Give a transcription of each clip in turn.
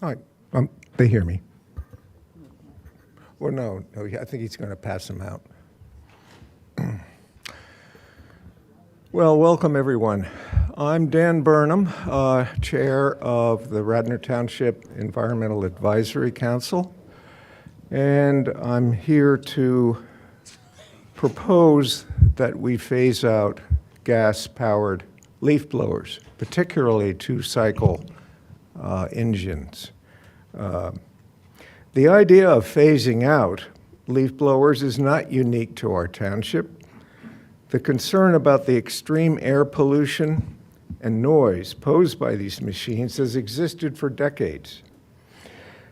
All right, they hear me. Well, no, I think he's going to pass them out. Well, welcome everyone. I'm Dan Burnham, Chair of the Radnor Township Environmental Advisory Council, and I'm here to propose that we phase out gas-powered leaf blowers, particularly two-cycle engines. The idea of phasing out leaf blowers is not unique to our township. The concern about the extreme air pollution and noise posed by these machines has existed for decades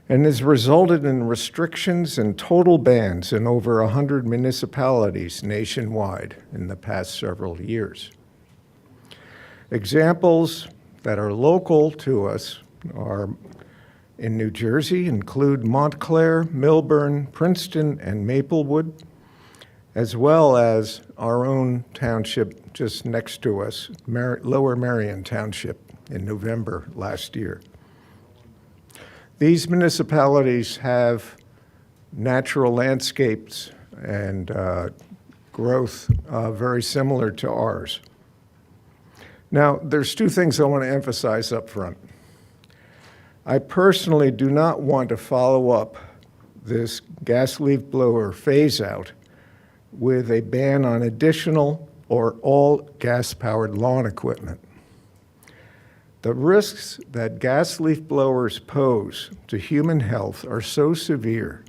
and has resulted in restrictions and total bans in over 100 municipalities nationwide in the past several years. Examples that are local to us are in New Jersey include Montclair, Milburn, Princeton, and Maplewood, as well as our own township just next to us, Lower Merion Township, in November last year. These municipalities have natural landscapes and growth very similar to ours. Now, there's two things I want to emphasize up front. I personally do not want to follow up this gas leaf blower phase out with a ban on additional or all gas-powered lawn equipment. The risks that gas leaf blowers pose to human health are so severe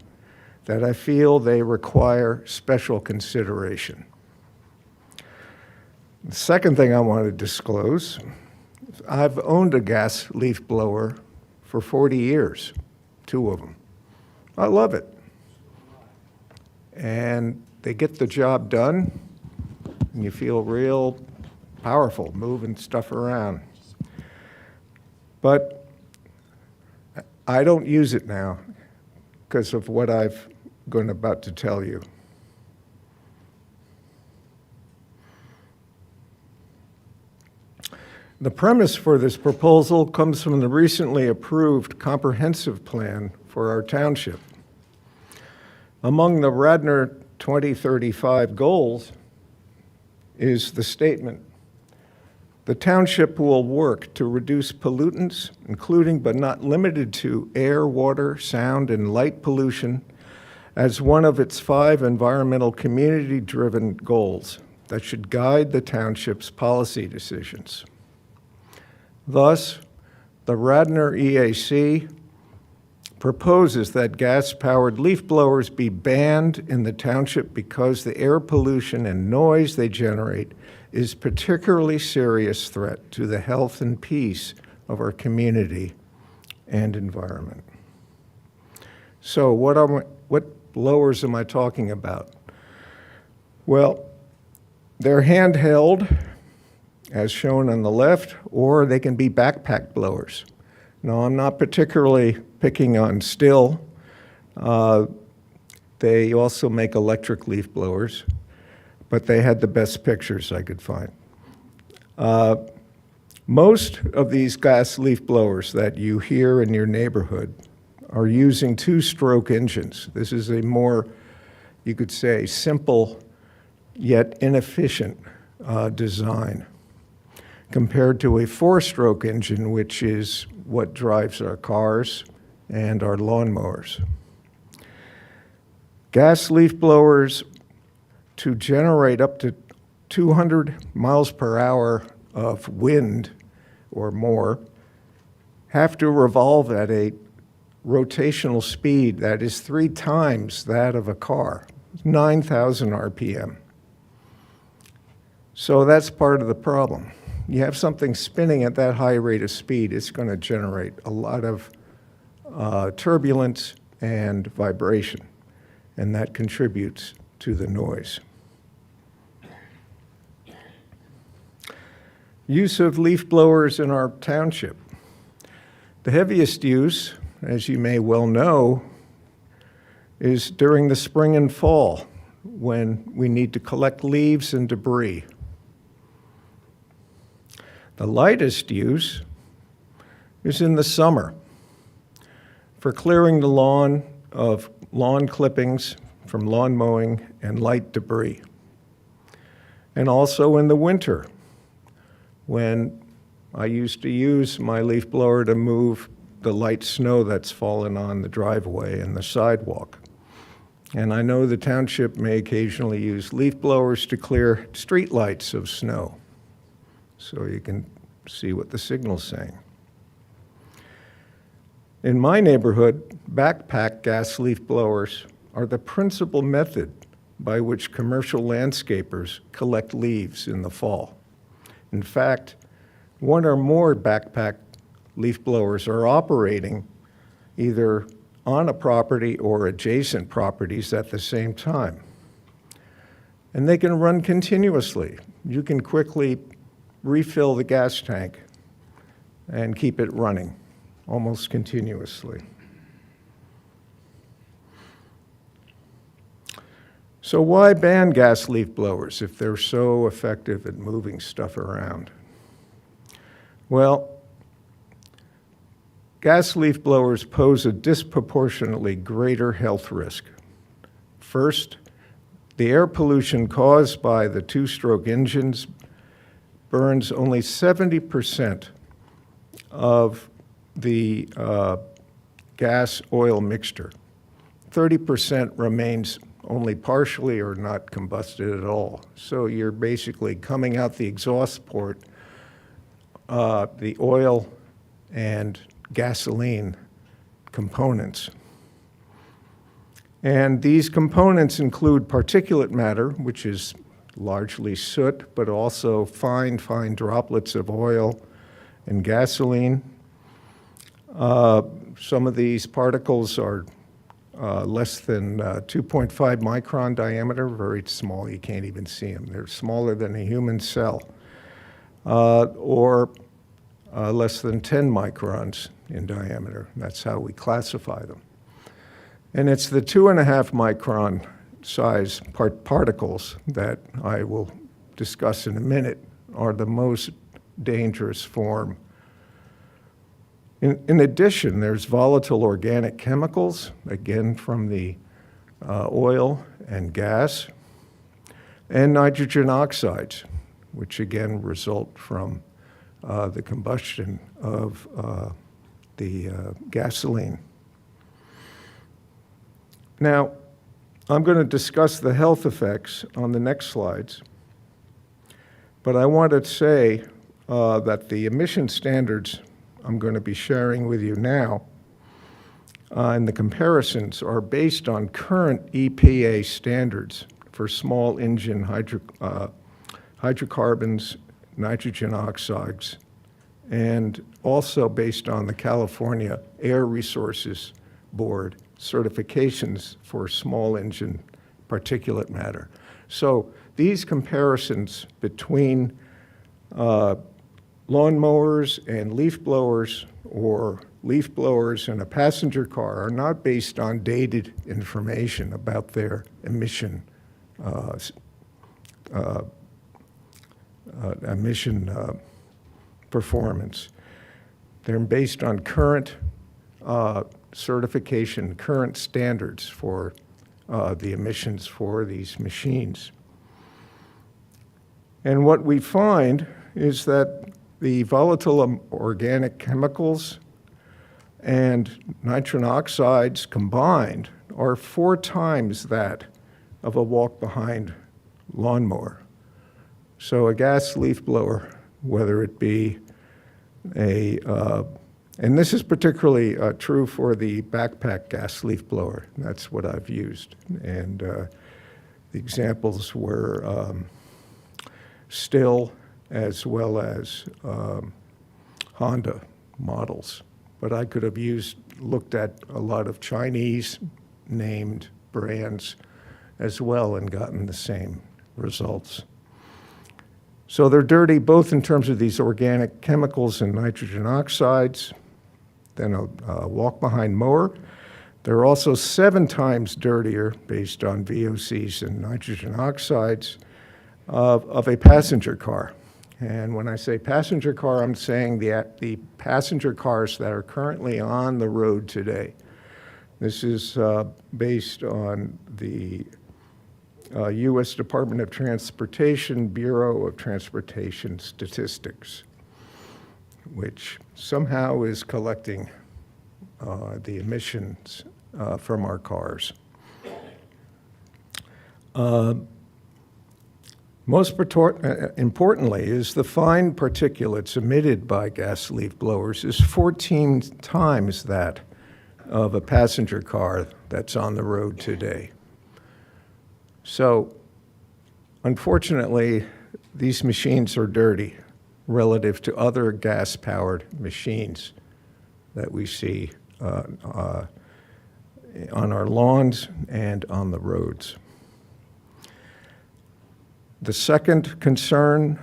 that I feel they require special consideration. The second thing I want to disclose, I've owned a gas leaf blower for 40 years, 2 of them. I love it. And they get the job done, and you feel real powerful moving stuff around. But I don't use it now because of what I've been about to tell you. The premise for this proposal comes from the recently approved comprehensive plan for our township. Among the Radnor 2035 goals is the statement, the township will work to reduce pollutants, including but not limited to air, water, sound, and light pollution as one of its 5 environmental community-driven goals that should guide the township's policy decisions. Thus, the Radnor EAC proposes that gas-powered leaf blowers be banned in the township because the air pollution and noise they generate is a particularly serious threat to the health and peace of our community and environment. So what blowers am I talking about? Well, they're handheld, as shown on the left, or they can be backpack blowers. No, I'm not particularly picking on Still. They also make electric leaf blowers, but they had the best pictures I could find. Most of these gas leaf blowers that you hear in your neighborhood are using 2-stroke engines. This is a more, you could say, simple yet inefficient design compared to a 4-stroke engine, which is what drives our cars and our lawnmowers. Gas leaf blowers to generate up to 200 miles per hour of wind or more have to revolve at a rotational speed that is 3 times that of a car, 9,000 RPM. So that's part of the problem. You have something spinning at that high rate of speed, it's going to generate a lot of turbulence and vibration, and that contributes to the noise. Use of leaf blowers in our township. The heaviest use, as you may well know, is during the spring and fall when we need to collect leaves and debris. The lightest use is in the summer for clearing the lawn of lawn clippings from lawn mowing and light debris. And also in the winter, when I used to use my leaf blower to move the light snow that's fallen on the driveway and the sidewalk. And I know the township may occasionally use leaf blowers to clear street lights of snow. So you can see what the signal's saying. In my neighborhood, backpack gas leaf blowers are the principal method by which commercial landscapers collect leaves in the fall. In fact, one or more backpack leaf blowers are operating either on a property or adjacent properties at the same time. And they can run continuously. You can quickly refill the gas tank and keep it running almost continuously. So why ban gas leaf blowers if they're so effective at moving stuff around? Well, gas leaf blowers pose a disproportionately greater health risk. First, the air pollution caused by the two-stroke engines burns only 70% of the gas-oil mixture. 30% remains only partially or not combusted at all. So you're basically coming out the exhaust port, the oil and gasoline components. And these components include particulate matter, which is largely soot, but also fine droplets of oil and gasoline. Some of these particles are less than 2.5 micron diameter, very small, you can't even see them. They're smaller than a human cell, or less than 10 microns in diameter. That's how we classify them. And it's the 2.5 micron size particles that I will discuss in a minute are the most dangerous form. In addition, there's volatile organic chemicals, again from the oil and gas, and nitrogen oxides, which again result from the combustion of the gasoline. Now, I'm going to discuss the health effects on the next slides, but I want to say that the emission standards I'm going to be sharing with you now and the comparisons are based on current EPA standards for small engine hydrocarbons, nitrogen oxides, and also based on the California Air Resources Board certifications for small engine particulate matter. So these comparisons between lawnmowers and leaf blowers or leaf blowers in a passenger car are not based on dated information about their emission performance. They're based on current certification, current standards for the emissions for these machines. And what we find is that the volatile organic chemicals and nitrogen oxides combined are 4 times that of a walk-behind lawnmower. So a gas leaf blower, whether it be a, and this is particularly true for the backpack gas leaf blower. That's what I've used. And the examples were Still, as well as Honda models. But I could have looked at a lot of Chinese named brands as well and gotten the same results. So they're dirty both in terms of these organic chemicals and nitrogen oxides than a walk-behind mower. They're also 7 times dirtier based on VOCs and nitrogen oxides of a passenger car. And when I say passenger car, I'm saying the passenger cars that are currently on the road today. This is based on the U.S. Department of Transportation Bureau of Transportation Statistics, which somehow is collecting the emissions from our cars. Most importantly is the fine particulates emitted by gas leaf blowers is 14 times that of a passenger car that's on the road today. So, unfortunately, these machines are dirty relative to other gas-powered machines that we see on our lawns and on the roads. The second concern,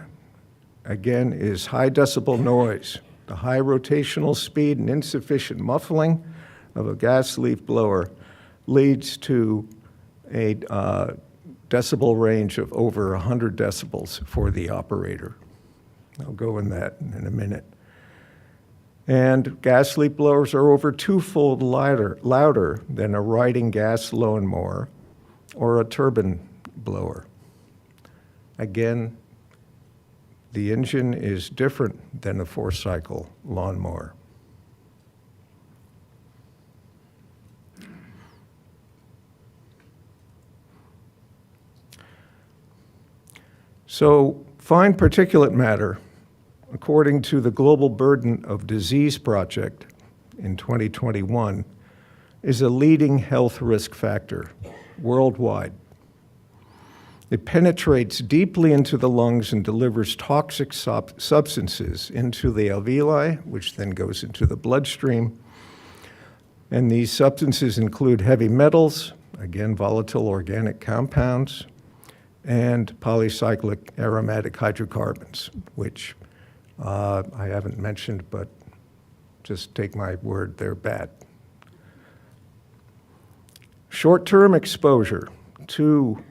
again, is high decibel noise. The high rotational speed and insufficient muffling of a gas leaf blower leads to a decibel range of over 100 decibels for the operator. I'll go in that in a minute. And gas leaf blowers are over twofold louder than a riding gas lawnmower or a turbine blower. Again, the engine is different than a four-cycle lawnmower. So, fine particulate matter, according to the Global Burden of Disease Project in 2021, is a leading health risk factor worldwide. It penetrates deeply into the lungs and delivers toxic substances into the alveoli, which then goes into the bloodstream. And these substances include heavy metals, again, volatile organic compounds, and polycyclic aromatic hydrocarbons, which I haven't mentioned, but just take my word, they're bad. Short-term exposure to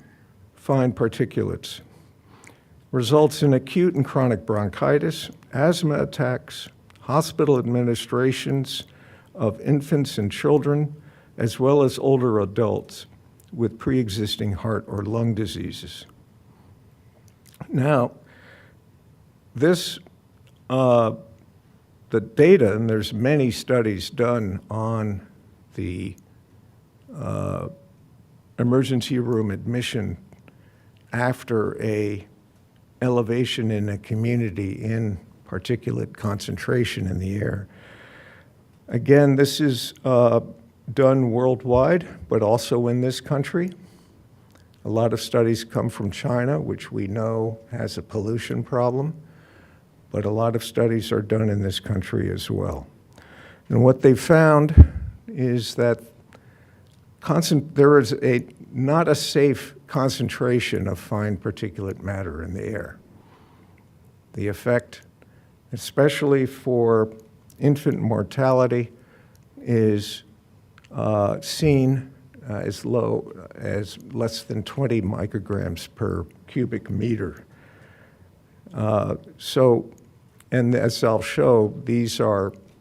fine particulates results in acute and chronic bronchitis, asthma attacks, hospital administrations of infants and children, as well as older adults with pre-existing heart or lung diseases. Now, this, the data, and there's many studies done on the emergency room admission after a elevation in a community in particulate concentration in the air. Again, this is done worldwide, but also in this country. A lot of studies come from China, which we know has a pollution problem, but a lot of studies are done in this country as well. And what they found is that there is not a safe concentration of fine particulate matter in the air. The effect, especially for infant mortality, is seen as low as less than 20 micrograms per cubic meter. And as I'll show,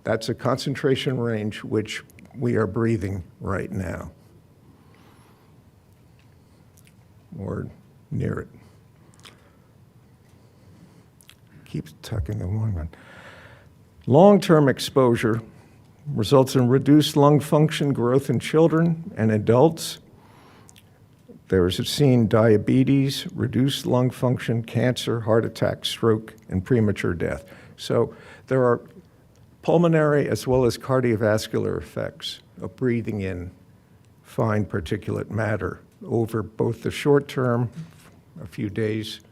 that's a concentration range which we are breathing right now, or near it. Keeps tucking the one run. Long-term exposure results in reduced lung function growth in children and adults. There's seen diabetes, reduced lung function, cancer, heart attack, stroke, and premature death. So there are pulmonary as well as cardiovascular effects of breathing in fine particulate matter over both the short term, a few days,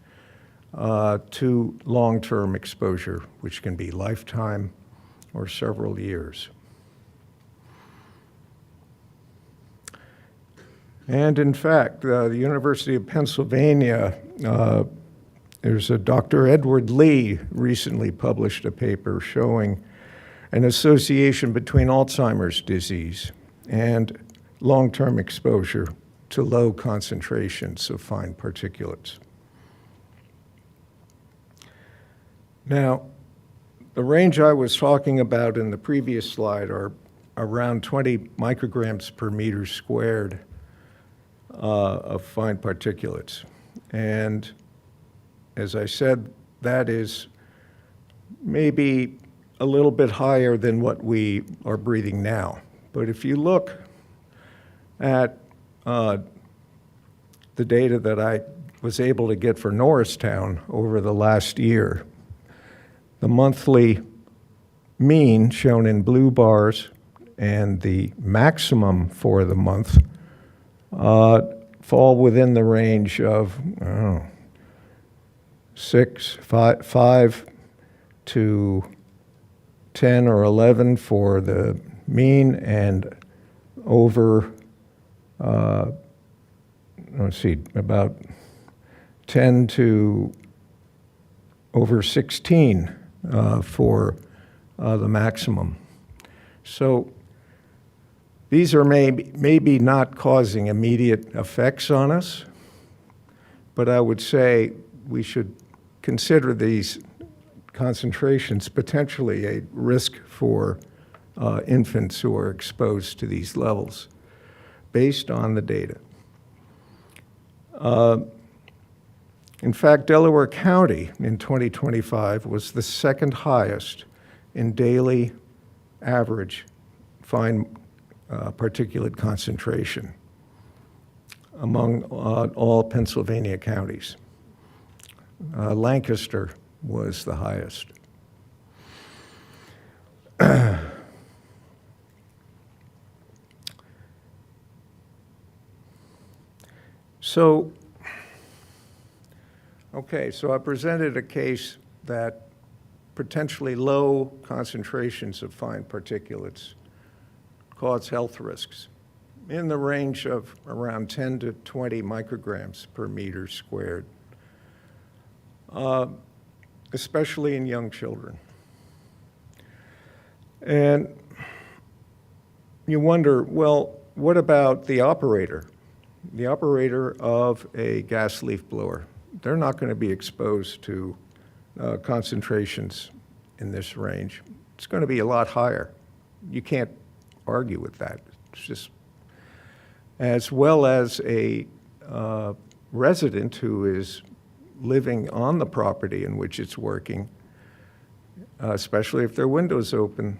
to long-term exposure, which can be lifetime or several years. And in fact, the University of Pennsylvania, there's a Dr. Edward Lee recently published a paper showing an association between Alzheimer's disease and long-term exposure to low concentrations of fine particulates. Now, the range I was talking about in the previous slide are around 20 micrograms per meter squared of fine particulates. And as I said, that is maybe a little bit higher than what we are breathing now. But if you look at the data that I was able to get for Norristown over the last year, the monthly mean shown in blue bars and the maximum for the month fall within the range of, I don't know, 5 to 10 or 11 for the mean, and over, let's see, about 10 to over 16 for the maximum. So these are maybe not causing immediate effects on us, but I would say we should consider these concentrations potentially a risk for infants who are exposed to these levels based on the data. In fact, Delaware County in 2025 was the second highest in daily average fine particulate concentration among all Pennsylvania counties. Lancaster was the highest. So I presented a case that potentially low concentrations of fine particulates cause health risks in the range of around 10 to 20 micrograms per meter squared, especially in young children. And you wonder, well, what about the operator? The operator of a gas leaf blower. They're not going to be exposed to concentrations in this range. It's going to be a lot higher. You can't argue with that. It's just, as well as a resident who is living on the property in which it's working, especially if their window's open,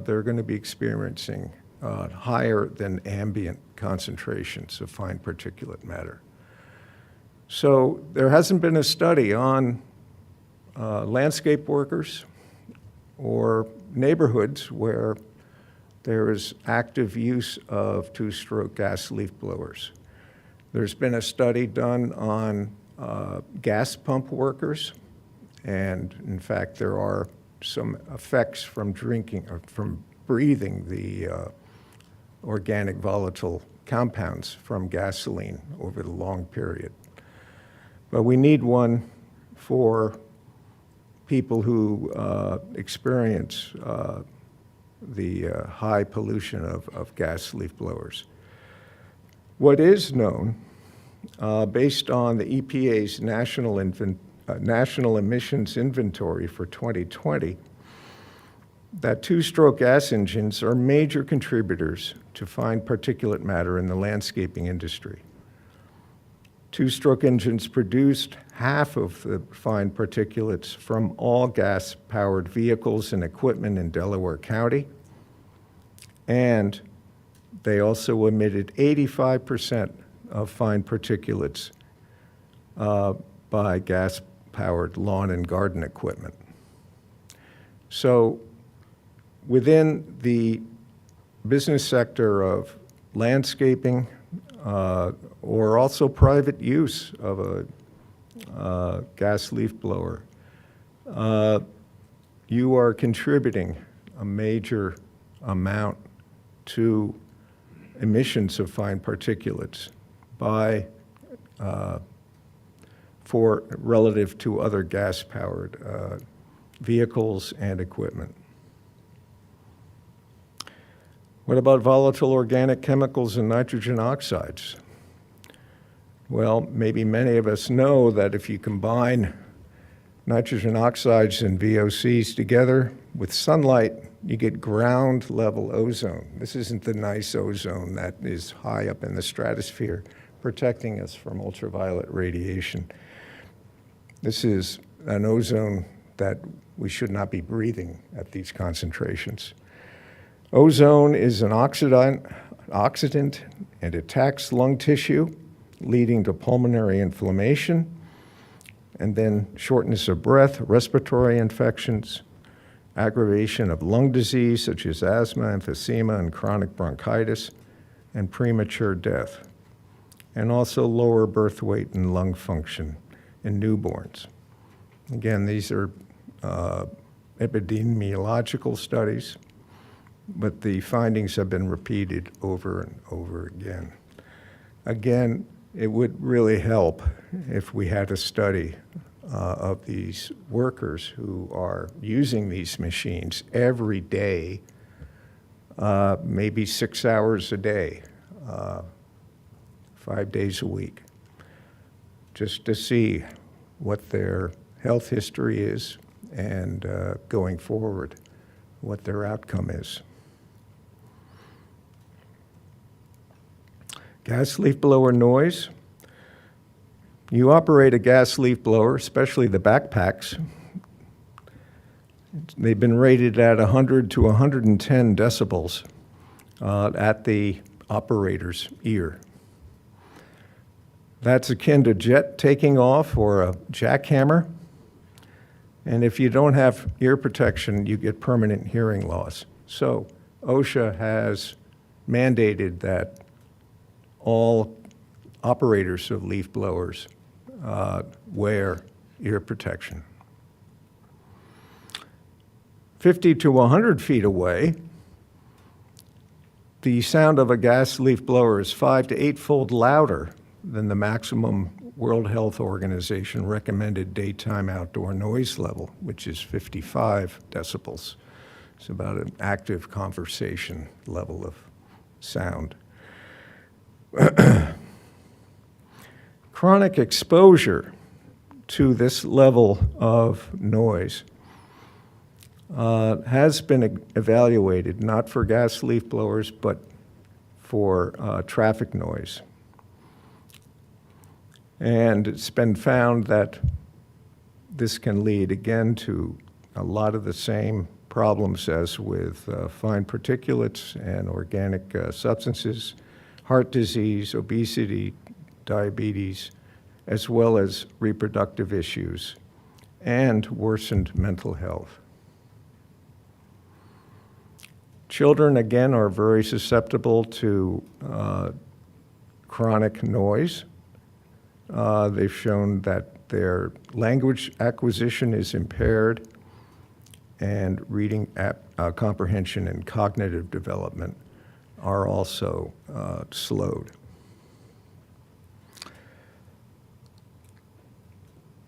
they're going to be experiencing higher than ambient concentrations of fine particulate matter. So there hasn't been a study on landscape workers or neighborhoods where there is active use of two-stroke gas leaf blowers. There's been a study done on gas pump workers, and in fact there are some effects from drinking or from breathing the organic volatile compounds from gasoline over the long period. But we need one for people who experience the high pollution of gas leaf blowers. What is known, based on the EPA's National Emissions Inventory for 2020, that two-stroke gas engines are major contributors to fine particulate matter in the landscaping industry. Two-stroke engines produced half of the fine particulates from all gas-powered vehicles and equipment in Delaware County, and they also emitted 85% of fine particulates by gas-powered lawn and garden equipment. So within the business sector of landscaping, or also private use of a gas leaf blower, you are contributing a major amount to emissions of fine particulates for relative to other gas-powered vehicles and equipment. What about volatile organic chemicals and nitrogen oxides? Well, maybe many of us know that if you combine nitrogen oxides and VOCs together with sunlight, you get ground level ozone. This isn't the nice ozone that is high up in the stratosphere, protecting us from ultraviolet radiation. This is an ozone that we should not be breathing at these concentrations. Ozone is an oxidant and attacks lung tissue, leading to pulmonary inflammation, and then shortness of breath, respiratory infections, aggravation of lung disease such as asthma, emphysema, and chronic bronchitis, and premature death, and also lower birth weight and lung function in newborns. Again, these are epidemiological studies, but the findings have been repeated over and over again. Again, it would really help if we had a study of these workers who are using these machines every day, maybe 6 hours a day, 5 days a week, just to see what their health history is and going forward, what their outcome is. Gas leaf blower noise. You operate a gas leaf blower, especially the backpacks. They've been rated at 100 to 110 decibels at the operator's ear. That's akin to jet taking off or a jackhammer. And if you don't have ear protection, you get permanent hearing loss. So OSHA has mandated that all operators of leaf blowers wear ear protection. 50 to 100 feet away, the sound of a gas leaf blower is 5 to 8-fold louder than the maximum World Health Organization recommended daytime outdoor noise level, which is 55 decibels. It's about an active conversation level of sound. Chronic exposure to this level of noise has been evaluated, not for gas leaf blowers, but for traffic noise. And it's been found that this can lead, again, to a lot of the same problems as with fine particulates and organic substances, heart disease, obesity, diabetes, as well as reproductive issues and worsened mental health. Children, again, are very susceptible to chronic noise. They've shown that their language acquisition is impaired and reading comprehension and cognitive development are also slowed.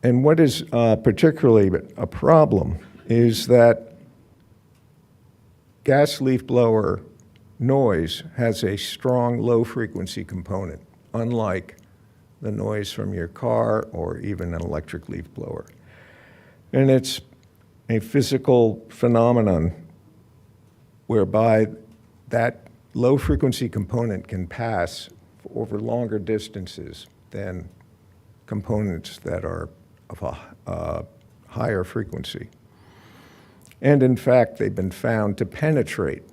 And what is particularly a problem is that gas leaf blower noise has a strong low-frequency component, unlike the noise from your car or even an electric leaf blower. And it's a physical phenomenon whereby that low-frequency component can pass over longer distances than components that are of a higher frequency. And in fact, they've been found to penetrate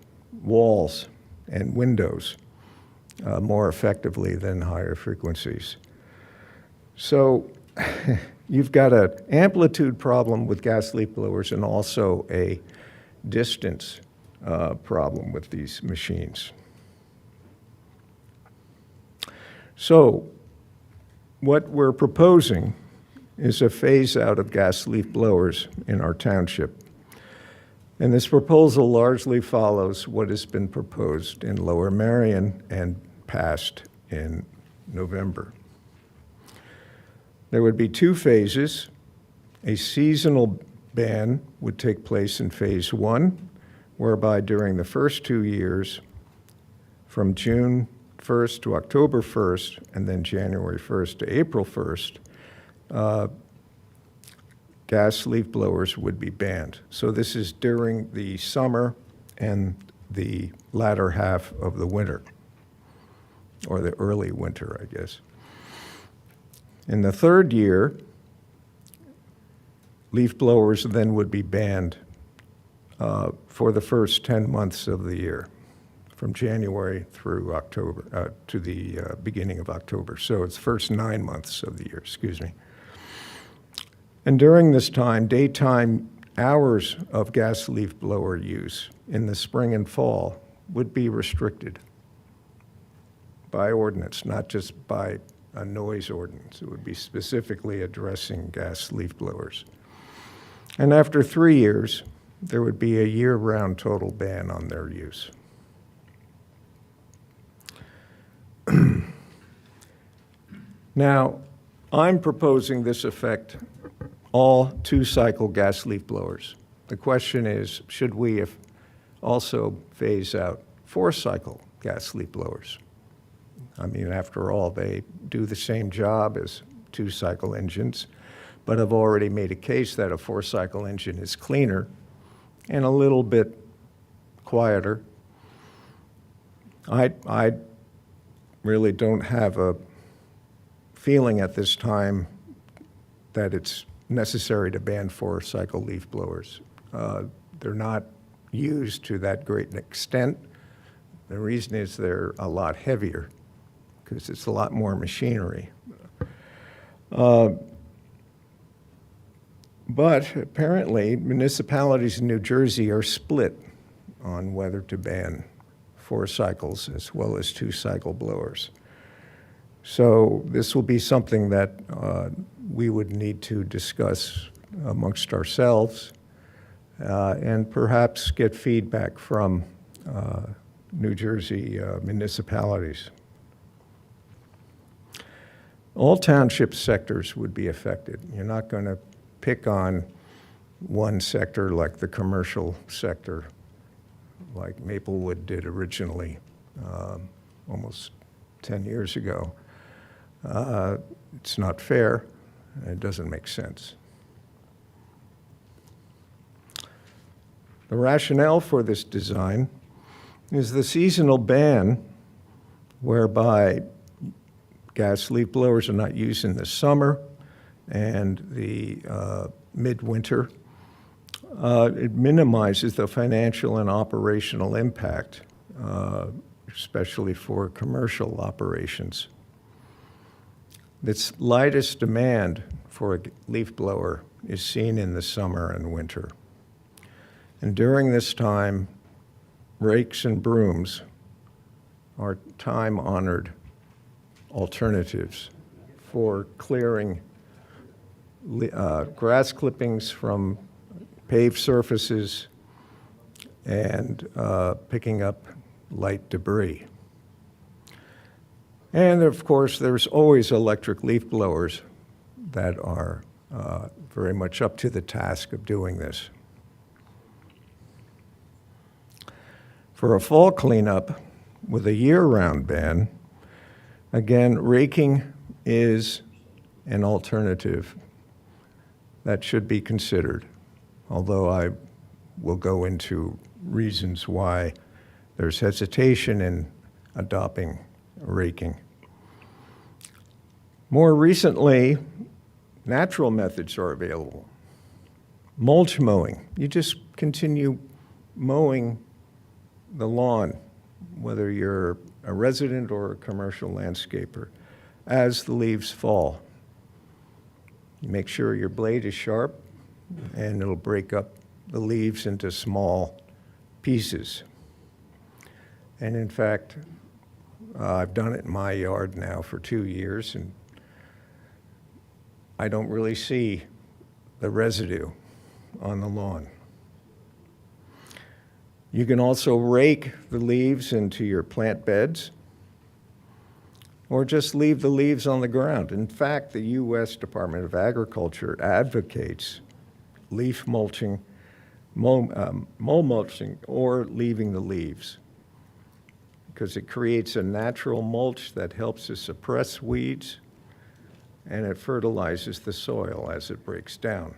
walls and windows more effectively than higher frequencies. So you've got an amplitude problem with gas leaf blowers and also a distance problem with these machines. So what we're proposing is a phase out of gas leaf blowers in our township. And this proposal largely follows what has been proposed in Lower Merion and passed in November. There would be 2 phases. A seasonal ban would take place in phase 1, whereby during the first 2 years, from June 1st to October 1st, and then January 1st to April 1st, gas leaf blowers would be banned. So this is during the summer and the latter half of the winter, or the early winter, I guess. In the third year, leaf blowers then would be banned for the first 10 months of the year, from January through October, to the beginning of October. So it's first 9 months of the year, excuse me. And during this time, daytime hours of gas leaf blower use in the spring and fall would be restricted by ordinance, not just by a noise ordinance. It would be specifically addressing gas leaf blowers. And after 3 years, there would be a year-round total ban on their use. Now, I'm proposing this affect all two-cycle gas leaf blowers. The question is, should we also phase out four-cycle gas leaf blowers? I mean, after all, they do the same job as two-cycle engines, but I've already made a case that a four-cycle engine is cleaner and a little bit quieter. I really don't have a feeling at this time that it's necessary to ban four-cycle leaf blowers. They're not used to that great an extent. The reason is they're a lot heavier because it's a lot more machinery. But apparently, municipalities in New Jersey are split on whether to ban four cycles as well as two-cycle blowers. So this will be something that we would need to discuss amongst ourselves and perhaps get feedback from New Jersey municipalities. All township sectors would be affected. You're not going to pick on one sector like the commercial sector, like Maplewood did originally almost 10 years ago. It's not fair. It doesn't make sense. The rationale for this design is the seasonal ban, whereby gas leaf blowers are not used in the summer and the midwinter. It minimizes the financial and operational impact, especially for commercial operations. Its lightest demand for a leaf blower is seen in the summer and winter. And during this time, rakes and brooms are time-honored alternatives for clearing grass clippings from paved surfaces and picking up light debris. And of course, there's always electric leaf blowers that are very much up to the task of doing this. For a fall cleanup with a year-round ban, again, raking is an alternative that should be considered, although I will go into reasons why there's hesitation in adopting raking. More recently, natural methods are available. Mulch mowing. You just continue mowing the lawn, whether you're a resident or a commercial landscaper, as the leaves fall. You make sure your blade is sharp, and it'll break up the leaves into small pieces. And in fact, I've done it in my yard now for 2 years, and I don't really see the residue on the lawn. You can also rake the leaves into your plant beds or just leave the leaves on the ground. In fact, the U.S. Department of Agriculture advocates leaf mulching, mow mulching, or leaving the leaves because it creates a natural mulch that helps to suppress weeds and it fertilizes the soil as it breaks down.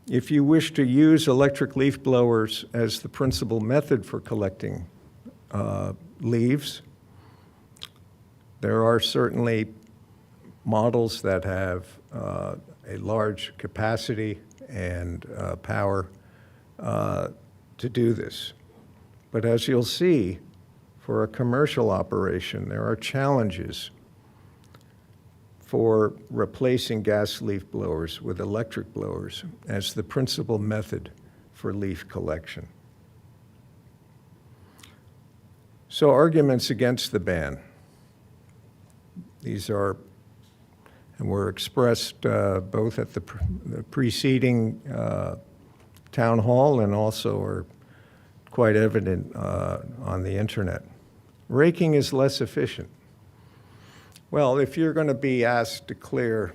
If you wish to use electric leaf blowers as the principal method for collecting leaves, there are certainly models that have a large capacity and power to do this. But as you'll see, for a commercial operation, there are challenges for replacing gas leaf blowers with electric blowers as the principal method for leaf collection. So arguments against the ban. These are, and were expressed both at the preceding town hall and also are quite evident on the internet. Raking is less efficient. Well, if you're going to be asked to clear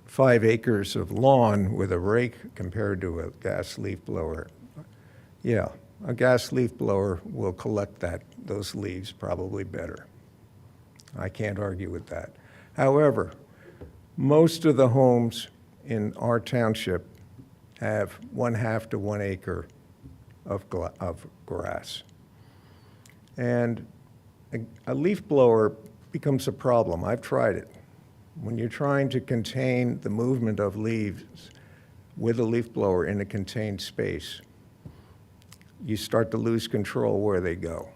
5 acres of lawn with a rake compared to a gas leaf blower, yeah, a gas leaf blower will collect those leaves probably better. I can't argue with that. However, most of the homes in our township have 1/2 to 1 acre of grass. And a leaf blower becomes a problem. I've tried it. When you're trying to contain the movement of leaves with a leaf blower in a contained space, you start to lose control where they go.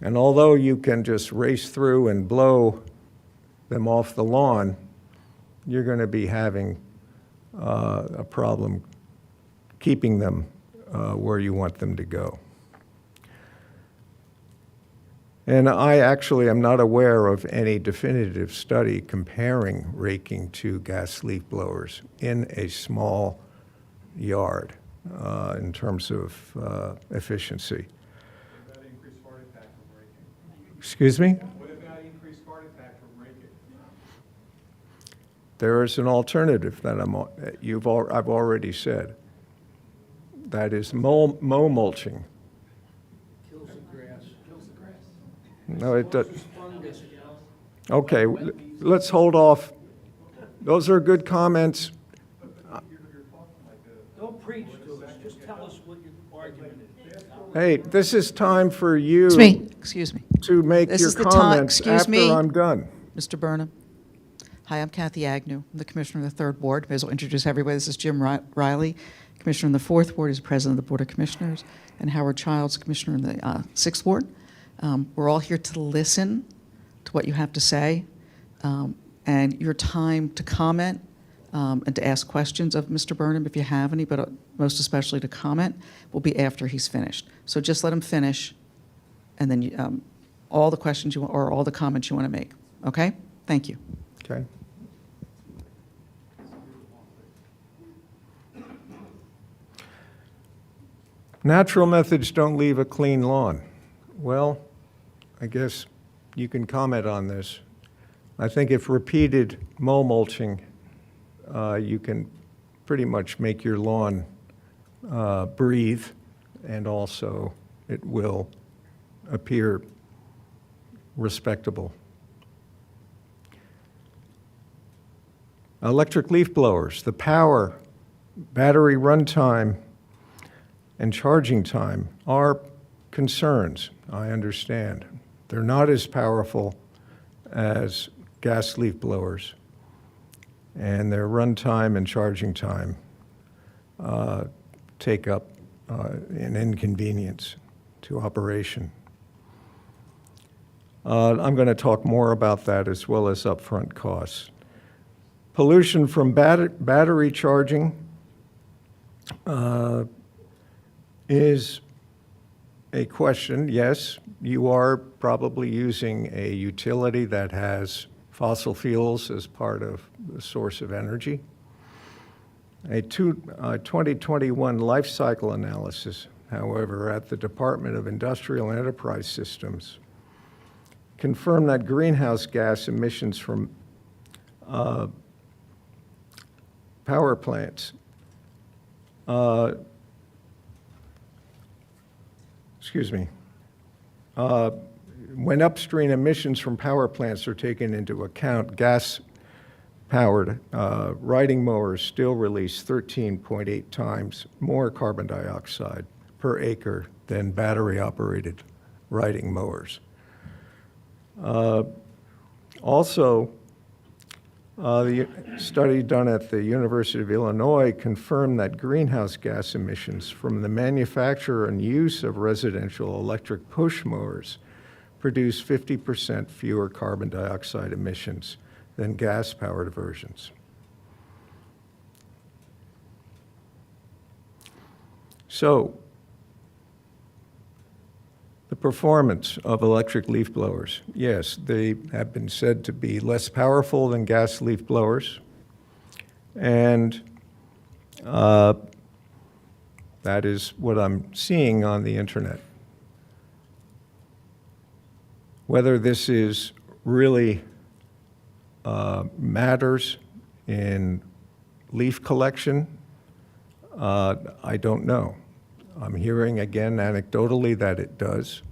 And although you can just race through and blow them off the lawn, you're going to be having a problem keeping them where you want them to go. And I actually am not aware of any definitive study comparing raking to gas leaf blowers in a small yard in terms of efficiency. What about increased heart attack from raking? Excuse me? What about increased heart attack from raking? There is an alternative that I've already said. That is mow mulching. Kills the grass. Kills the grass. No, it does. Fungus. Okay, let's hold off. Those are good comments. Don't preach to us, just tell us what your argument is. Hey, this is time for you Excuse me, to make This your is the time- comments excuse after me. I'm done. Mr. Burnham. Hi, I'm Kathy Agnew. I'm the Commissioner of the Third Ward. May as well introduce everybody. This is Jim Riley, Commissioner in the Fourth Ward. He's President of the Board of Commissioners, and Howard Childs, Commissioner in the Sixth Ward. We're all here to listen to what you have to say, and your time to comment and to ask questions of Mr. Burnham, if you have any, but most especially to comment, will be after he's finished. So just let him finish, and then all the questions you want, or all the comments you want to make. Okay? Thank you. Okay. Natural methods don't leave a clean lawn. Well, I guess you can comment on this. I think if repeated mow mulching, you can pretty much make your lawn breathe, and also it will appear respectable. Electric leaf blowers, the power, battery runtime, and charging time are concerns, I understand. They're not as powerful as gas leaf blowers, and their runtime and charging time take up an inconvenience to operation. I'm going to talk more about that as well as upfront costs. Pollution from battery charging is a question. Yes, you are probably using a utility that has fossil fuels as part of the source of energy. A 2021 life cycle analysis, however, at the Department of Industrial and Enterprise Systems confirmed that greenhouse gas emissions from power plants when upstream emissions from power plants are taken into account, gas powered riding mowers still release 13.8 times more carbon dioxide per acre than battery-operated riding mowers. Also, the study done at the University of Illinois confirmed that greenhouse gas emissions from the manufacture and use of residential electric push mowers produce 50% fewer carbon dioxide emissions than gas-powered versions. So, the performance of electric leaf blowers. Yes, they have been said to be less powerful than gas leaf blowers, and that is what I'm seeing on the internet. Whether this is really matters in leaf collection, I don't know. I'm hearing again anecdotally that it does,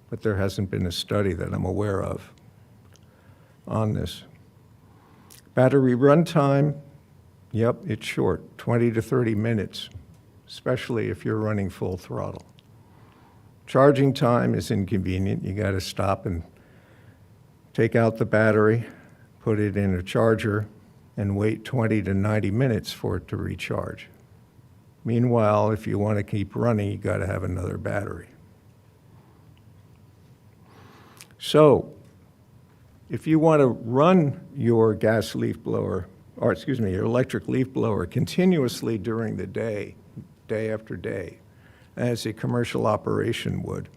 but there hasn't been a study that I'm aware of on this. Battery runtime, yep, it's short, 20 to 30 minutes, especially if you're running full throttle. Charging time is inconvenient. You got to stop and take out the battery, put it in a charger, and wait 20 to 90 minutes for it to recharge. Meanwhile, if you want to keep running, you got to have another battery. So, if you want to run your gas leaf blower, or excuse me, your electric leaf blower continuously during the day, day after day, as a commercial operation would,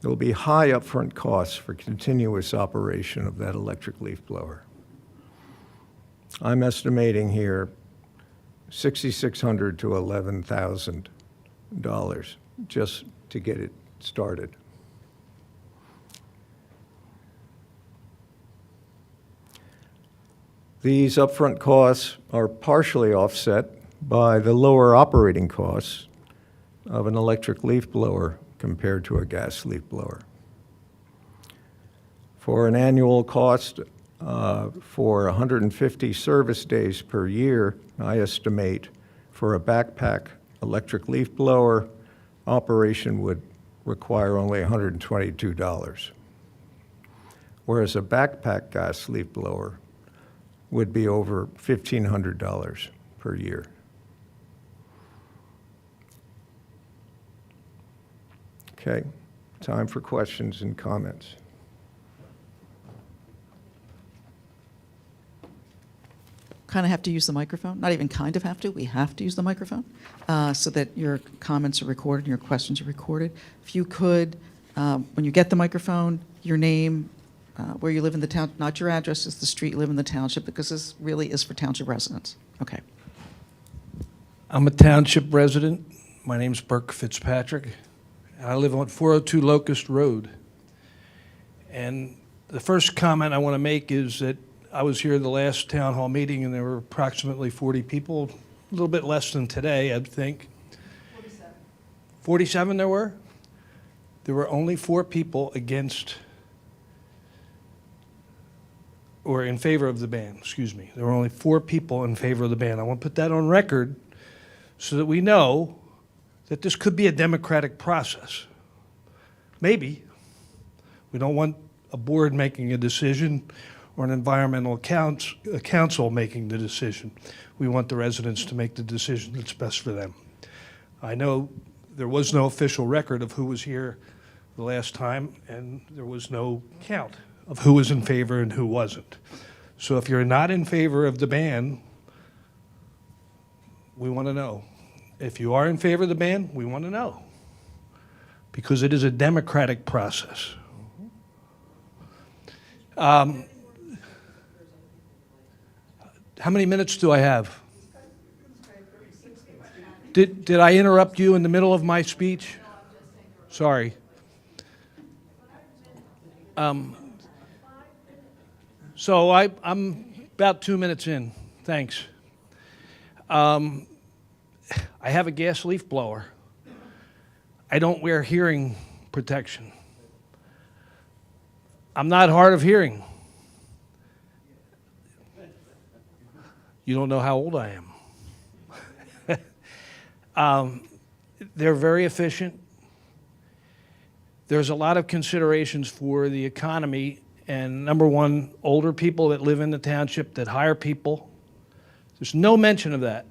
there will be high upfront costs for continuous operation of that electric leaf blower. I'm estimating here $6,600 to $11,000 just to get it started. These upfront costs are partially offset by the lower operating costs of an electric leaf blower compared to a gas leaf blower. For an annual cost for 150 service days per year, I estimate for a backpack electric leaf blower, operation would require only $122, whereas a backpack gas leaf blower would be over $1,500 per year. Okay, time for questions and comments. Kind of have to use the microphone. Not even kind of have to, we have to use the microphone so that your comments are recorded and your questions are recorded. If you could, when you get the microphone, your name, where you live in the town, not your address, it's the street you live in the township, because this really is for township residents. Okay. I'm a township resident. My name's Burke Fitzpatrick. And I live on 402 Locust Road. And the first comment I want to make is that I was here the last town hall meeting and there were approximately 40 people, a little bit less than today, I'd think. 47. 47 there were? There were only 4 people against, or in favor of the ban, excuse me. There were only 4 people in favor of the ban. I want to put that on record so that we know that this could be a democratic process. Maybe. We don't want a board making a decision or an environmental council making the decision. We want the residents to make the decision that's best for them. I know there was no official record of who was here the last time, and there was no count of who was in favor and who wasn't. So if you're not in favor of the ban, we want to know. If you are in favor of the ban, we want to know. Because it is a democratic process. How many minutes do I have? Did I interrupt you in the middle of my speech? Sorry. So I'm about 2 minutes in. Thanks. I have a gas leaf blower. I don't wear hearing protection. I'm not hard of hearing. You don't know how old I am. They're very efficient. There's a lot of considerations for the economy, and number one, older people that live in the township that hire people. There's no mention of that,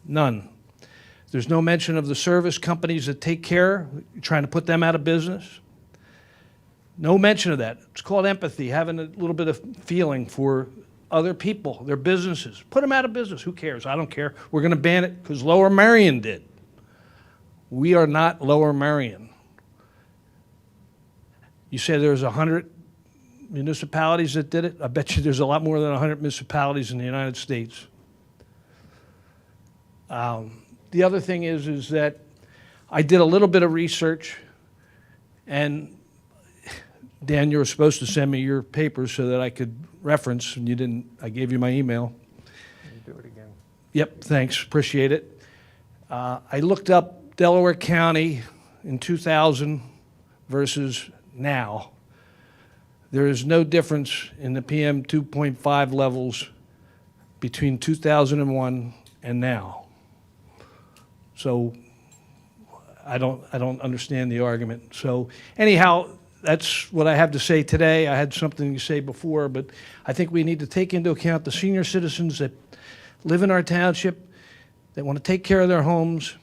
none. There's no mention of the service companies that take care, trying to put them out of business. No mention of that. It's called empathy, having a little bit of feeling for other people, their businesses. Put them out of business. Who cares? I don't care. We're going to ban it because Lower Merion did. We are not Lower Merion. You say there's 100 municipalities that did it? I bet you there's a lot more than 100 municipalities in the United States. The other thing is that I did a little bit of research, and Dan, you were supposed to send me your papers so that I could reference, and you didn't. I gave you my email. You do it again. Yep, thanks, appreciate it. I looked up Delaware County in 2000 versus now. There is no difference in the PM 2.5 levels between 2001 and now. So I don't understand the argument. So anyhow, that's what I have to say today. I had something to say before, but I think we need to take into account the senior citizens that live in our township, that want to take care of their homes.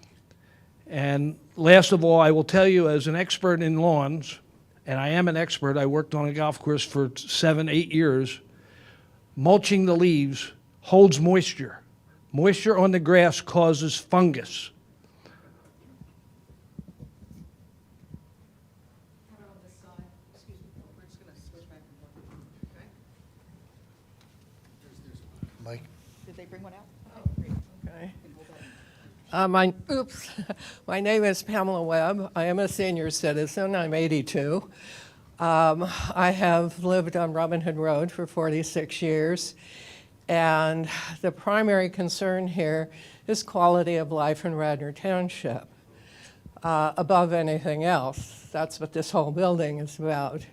And last of all, I will tell you, as an expert in lawns, and I am an expert, I worked on a golf course for 7, 8 years, mulching the leaves holds moisture. Moisture on the grass causes fungus. Mike? Did they bring one out? Okay. My name is Pamela Webb. I am a senior citizen. I'm 82. I have lived on Robin Hood Road for 46 years, and the primary concern here is quality of life in Radnor Township, above anything else. That's what this whole building is about.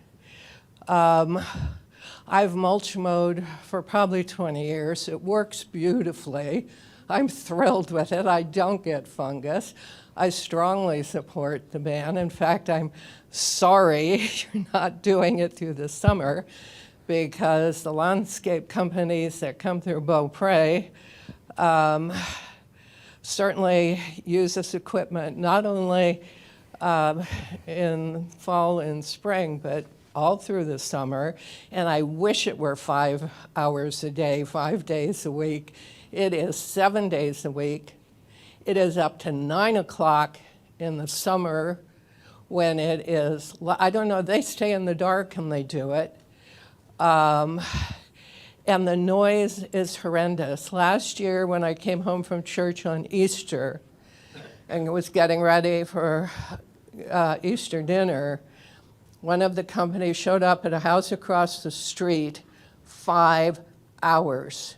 I've mulch mowed for probably 20 years. It works beautifully. I'm thrilled with it. I don't get fungus. I strongly support the ban. In fact, I'm sorry you're not doing it through the summer, because the landscape companies that come through Beaupre certainly use this equipment not only in fall and spring, but all through the summer. And I wish it were 5 hours a day, 5 days a week. It is 7 days a week. It is up to 9 o'clock in the summer when it is, I don't know, they stay in the dark and they do it. And the noise is horrendous. Last year when I came home from church on Easter and was getting ready for Easter dinner, one of the companies showed up at a house across the street, 5 hours.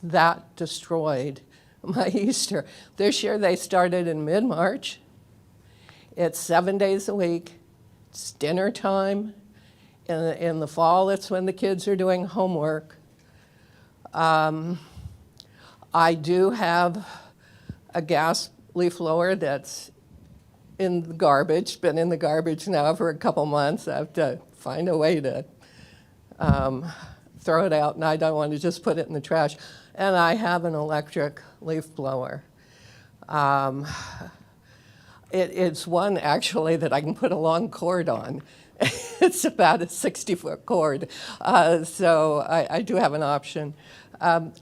That destroyed my Easter. This year they started in mid-March. It's 7 days a week. It's dinner time. In the fall, it's when the kids are doing homework. I do have a gas leaf blower that's in the garbage, been in the garbage now for a couple months. I have to find a way to throw it out, and I don't want to just put it in the trash. And I have an electric leaf blower. It's one, actually, that I can put a long cord on. It's about a 60-foot cord, so I do have an option.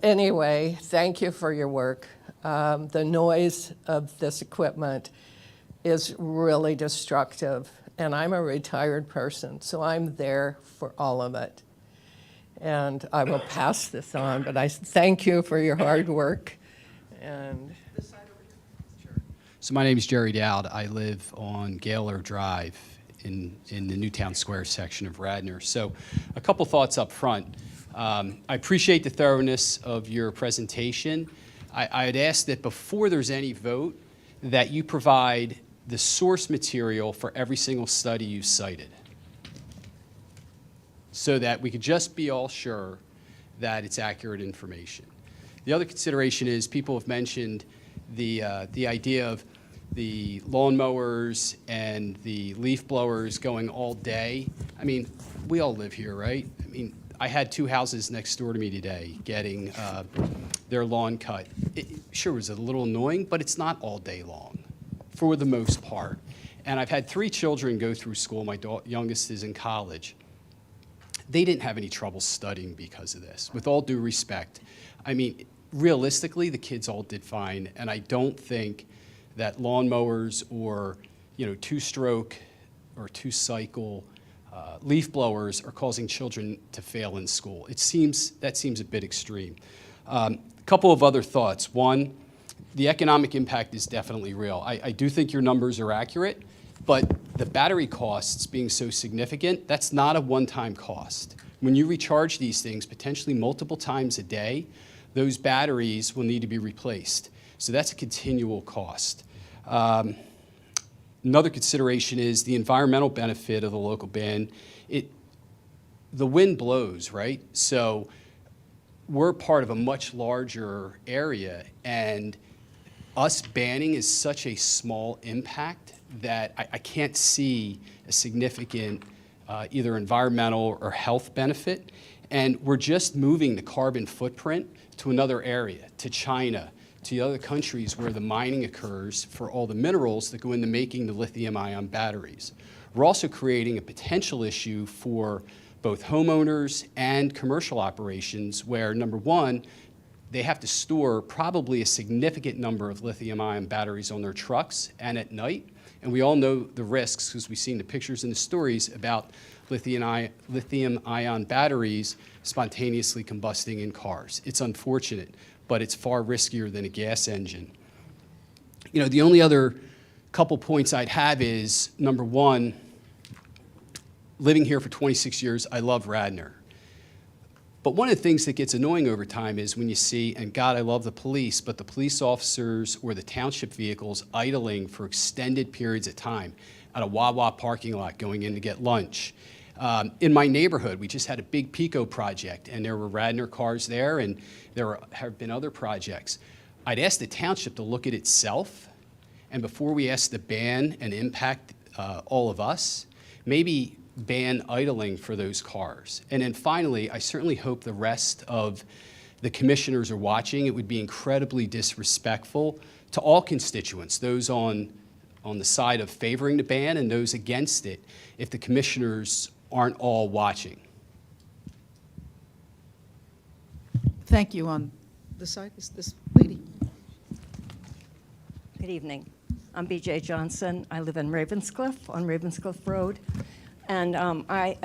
Anyway, thank you for your work. The noise of this equipment is really destructive, and I'm a retired person, so I'm there for all of it. And I will pass this on, but I thank you for your hard work. And this side over here. Sure. So my name is Jerry Dowd. I live on Gaylor Drive in the Newtown Square section of Radnor. So a couple thoughts up front. I appreciate the thoroughness of your presentation. I'd ask that before there's any vote, that you provide the source material for every single study you cited, so that we could just be all sure that it's accurate information. The other consideration is people have mentioned the idea of the lawnmowers and the leaf blowers going all day. I mean, we all live here, right? I mean, I had 2 houses next door to me today getting their lawn cut. It sure was a little annoying, but it's not all day long for the most part. And I've had 3 children go through school. My youngest is in college. They didn't have any trouble studying because of this, with all due respect. I mean, realistically, the kids all did fine, and I don't think that lawnmowers or, 2-stroke or 2-cycle leaf blowers are causing children to fail in school. That seems a bit extreme. A couple of other thoughts. One, the economic impact is definitely real. I do think your numbers are accurate, but the battery costs being so significant, that's not a one-time cost. When you recharge these things potentially multiple times a day, those batteries will need to be replaced. So that's a continual cost. Another consideration is the environmental benefit of the local ban. The wind blows, right? So we're part of a much larger area, and us banning is such a small impact that I can't see a significant either environmental or health benefit. And we're just moving the carbon footprint to another area, to China, to the other countries where the mining occurs for all the minerals that go into making the lithium-ion batteries. We're also creating a potential issue for both homeowners and commercial operations where, number one, they have to store probably a significant number of lithium-ion batteries on their trucks and at night. And we all know the risks, because we've seen the pictures and the stories about lithium-ion batteries spontaneously combusting in cars. It's unfortunate, but it's far riskier than a gas engine. The only other couple points I'd have is, number one, living here for 26 years, I love Radnor. But one of the things that gets annoying over time is when you see, and God, I love the police, but the police officers or the township vehicles idling for extended periods of time at a Wawa parking lot going in to get lunch. In my neighborhood, we just had a big Pico project, and there were Radnor cars there, and there have been other projects. I'd ask the township to look at itself, and before we ask to ban and impact all of us, maybe ban idling for those cars. And then finally, I certainly hope the rest of the commissioners are watching. It would be incredibly disrespectful to all constituents, those on the side of favoring the ban and those against it, if the commissioners aren't all watching. Thank you. On this side is this lady. Good evening. I'm B.J. Johnson. I live in Ravenscliff, on Ravenscliff Road. And I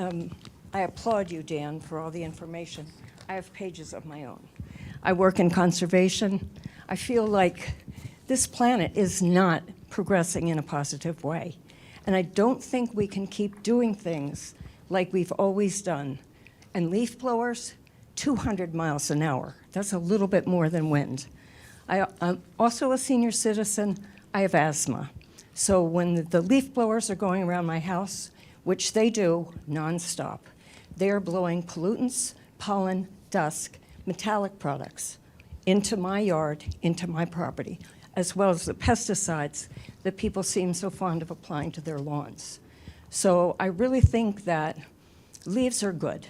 applaud you, Dan, for all the information. I have pages of my own. I work in conservation. I feel like this planet is not progressing in a positive way. And I don't think we can keep doing things like we've always done. And leaf blowers, 200 miles an hour. That's a little bit more than wind. I'm also a senior citizen. I have asthma. So when the leaf blowers are going around my house, which they do nonstop, they are blowing pollutants, pollen, dust, metallic products into my yard, into my property, as well as the pesticides that people seem so fond of applying to their lawns. So I really think that leaves are good.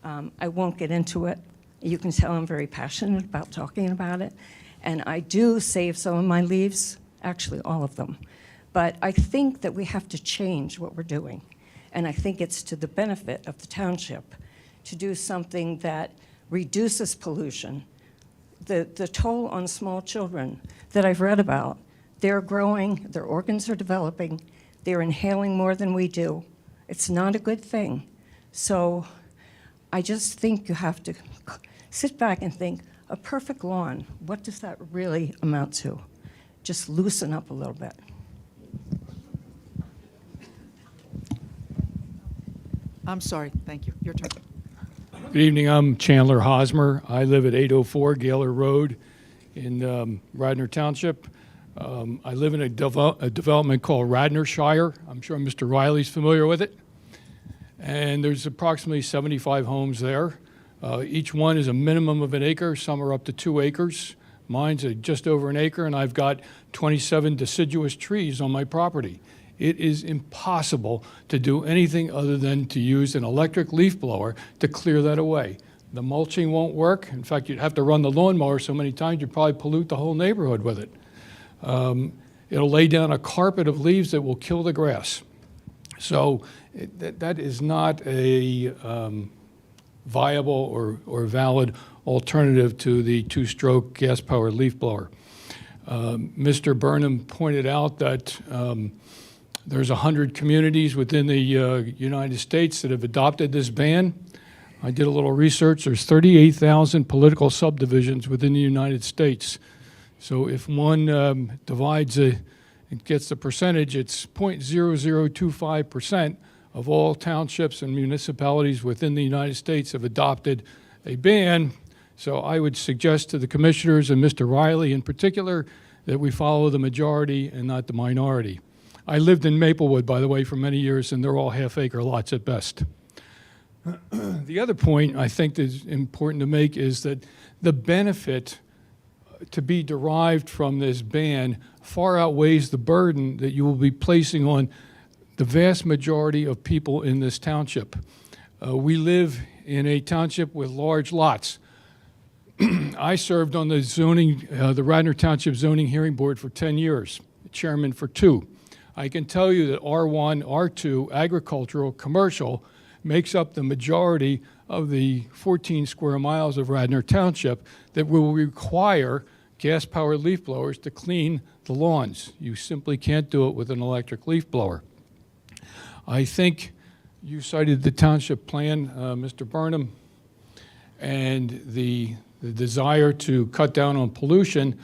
I won't get into it. You can tell I'm very passionate about talking about it. And I do save some of my leaves, actually all of them. But I think that we have to change what we're doing. And I think it's to the benefit of the township to do something that reduces pollution. The toll on small children that I've read about, they're growing, their organs are developing, they're inhaling more than we do. It's not a good thing. So I just think you have to sit back and think, a perfect lawn, what does that really amount to? Just loosen up a little bit. I'm sorry. Thank you. Your turn. Good evening. I'm Chandler Hosmer. I live at 804 Gaylor Road in Radnor Township. I live in a development called Radnorshire. I'm sure Mr. Riley's familiar with it. And there's approximately 75 homes there. Each one is a minimum of an acre. Some are up to 2 acres. Mine's just over an acre, and I've got 27 deciduous trees on my property. It is impossible to do anything other than to use an electric leaf blower to clear that away. The mulching won't work. In fact, you'd have to run the lawnmower so many times you'd probably pollute the whole neighborhood with it. It'll lay down a carpet of leaves that will kill the grass. So that is not a viable or valid alternative to the 2-stroke gas-powered leaf blower. Mr. Burnham pointed out that there's 100 communities within the United States that have adopted this ban. I did a little research. There's 38,000 political subdivisions within the United States. So if one divides and gets the percentage, it's 0.0025% of all townships and municipalities within the United States have adopted a ban. So I would suggest to the commissioners and Mr. Riley in particular that we follow the majority and not the minority. I lived in Maplewood, by the way, for many years, and they're all half-acre lots at best. The other point I think is important to make is that the benefit to be derived from this ban far outweighs the burden that you will be placing on the vast majority of people in this township. We live in a township with large lots. I served on the zoning, the Radnor Township Zoning Hearing Board for 10 years, chairman for 2. I can tell you that R1, R2, agricultural, commercial, makes up the majority of the 14 square miles of Radnor Township that will require gas-powered leaf blowers to clean the lawns. You simply can't do it with an electric leaf blower. I think you cited the township plan, Mr. Burnham, and the desire to cut down on pollution,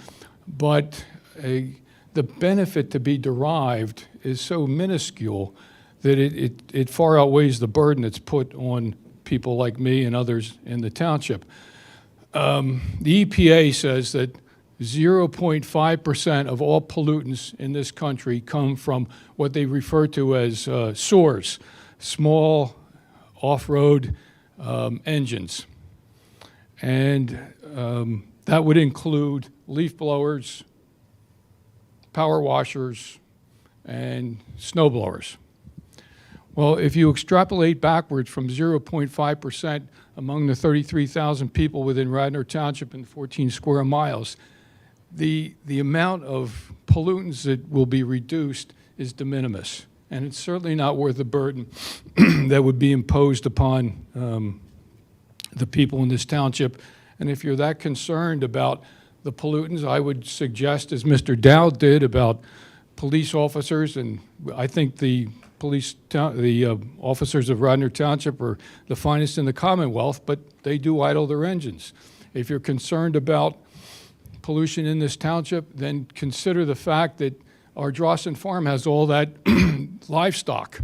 but the benefit to be derived is so minuscule that it far outweighs the burden that's put on people like me and others in the township. The EPA says that 0.5% of all pollutants in this country come from what they refer to as SOARs, small off-road engines. And that would include leaf blowers, power washers, and snow blowers. Well, if you extrapolate backwards from 0.5% among the 33,000 people within Radnor Township and 14 square miles, the amount of pollutants that will be reduced is de minimis. And it's certainly not worth the burden that would be imposed upon the people in this township. And if you're that concerned about the pollutants, I would suggest, as Mr. Dowd did, about police officers, and I think the officers of Radnor Township are the finest in the Commonwealth, but they do idle their engines. If you're concerned about pollution in this township, then consider the fact that our Drawson Farm has all that livestock,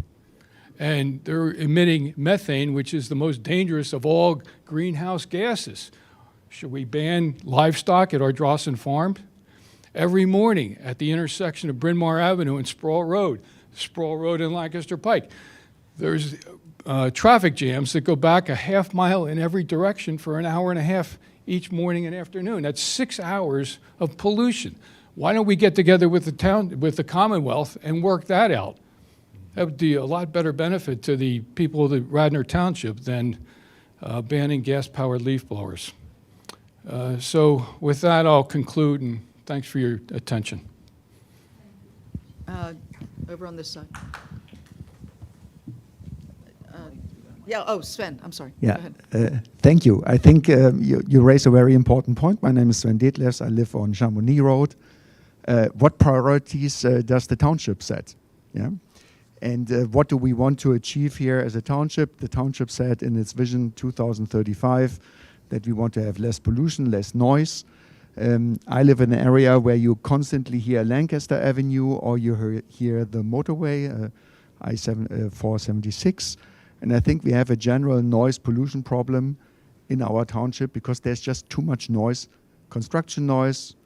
and they're emitting methane, which is the most dangerous of all greenhouse gases. Should we ban livestock at our Drawson Farm? Every morning at the intersection of Bryn Mawr Avenue and Sproul Road and Lancaster Pike, there's traffic jams that go back a half mile in every direction for an hour and a half each morning and afternoon. That's 6 hours of pollution. Why don't we get together with the Commonwealth and work that out? That would be a lot better benefit to the people of the Radnor Township than banning gas-powered leaf blowers. So with that, I'll conclude, and thanks for your attention. Over on this side. Yeah, oh, Sven, I'm sorry. Yeah, Go ahead. thank you. I think you raise a very important point. My name is Sven Detlefs. I live on Chamonix Road. What priorities does the township set? Yeah, and what do we want to achieve here as a township? The township said in its vision 2035 that we want to have less pollution, less noise. I live in an area where you constantly hear Lancaster Avenue or you hear the motorway, I-476. And I think we have a general noise pollution problem in our township because there's just too much noise, construction noise.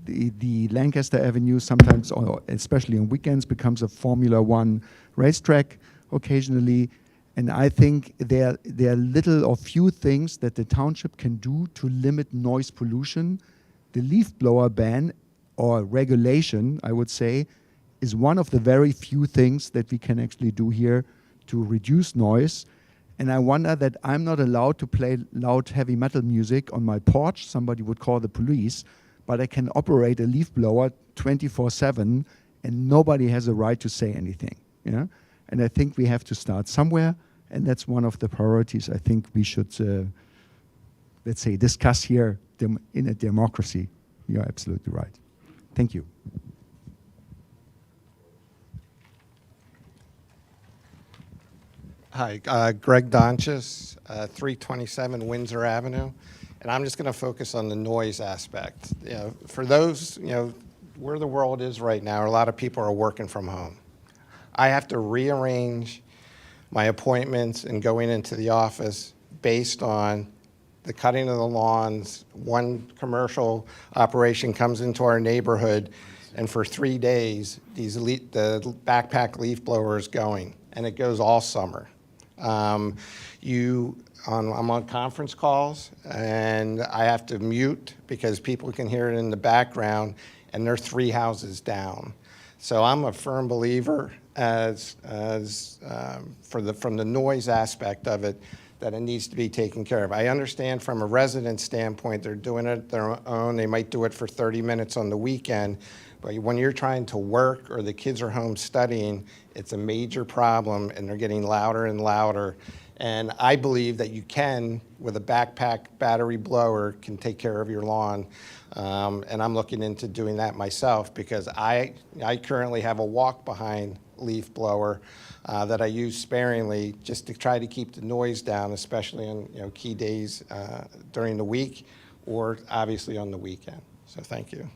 The Lancaster Avenue sometimes, or especially on weekends, becomes a Formula One racetrack occasionally. And I think there are little or few things that the township can do to limit noise pollution. The leaf blower ban or regulation, I would say, is one of the very few things that we can actually do here to reduce noise. And I wonder that I'm not allowed to play loud heavy metal music on my porch. Somebody would call the police, but I can operate a leaf blower 24/7 and nobody has a right to say anything. Yeah? And I think we have to start somewhere, and that's one of the priorities I think we should, let's say, discuss here in a democracy. You're absolutely right. Thank you. Hi, Greg Donchis, 327 Windsor Avenue, and I'm just going to focus on the noise aspect. You know, for those, where the world is right now, a lot of people are working from home. I have to rearrange my appointments and going into the office based on the cutting of the lawns. One commercial operation comes into our neighborhood, and for 3 days, the backpack leaf blower is going, and it goes all summer. I'm on conference calls, and I have to mute because people can hear it in the background, and they're 3 houses down. So I'm a firm believer from the noise aspect of it, that it needs to be taken care of. I understand from a resident standpoint, they're doing it their own. They might do it for 30 minutes on the weekend, but when you're trying to work or the kids are home studying, it's a major problem, and they're getting louder and louder. And I believe that you can, with a backpack battery blower, can take care of your lawn. And I'm looking into doing that myself, because I currently have a walk-behind leaf blower that I use sparingly just to try to keep the noise down, especially on key days during the week, or obviously on the weekend. So thank you.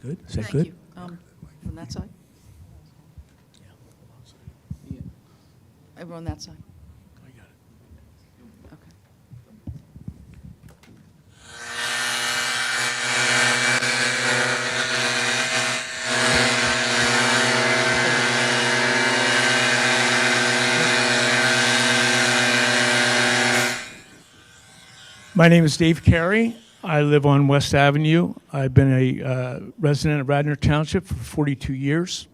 Good? Is that Thank good? you. From that side? Everyone on that side? I got it. Okay. My name is Dave Carey. I live on West Avenue. I've been a resident of Radnor Township for 42 years.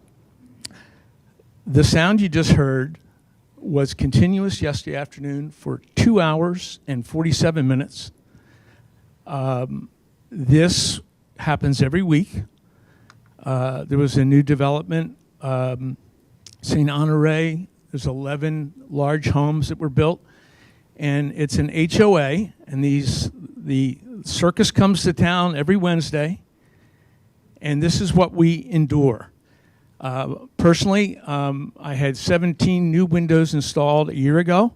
The sound you just heard was continuous yesterday afternoon for 2 hours and 47 minutes. This happens every week. There was a new development, St. Honore. There's 11 large homes that were built, and it's an HOA, and the circus comes to town every Wednesday, and this is what we endure. Personally, I had 17 new windows installed a year ago.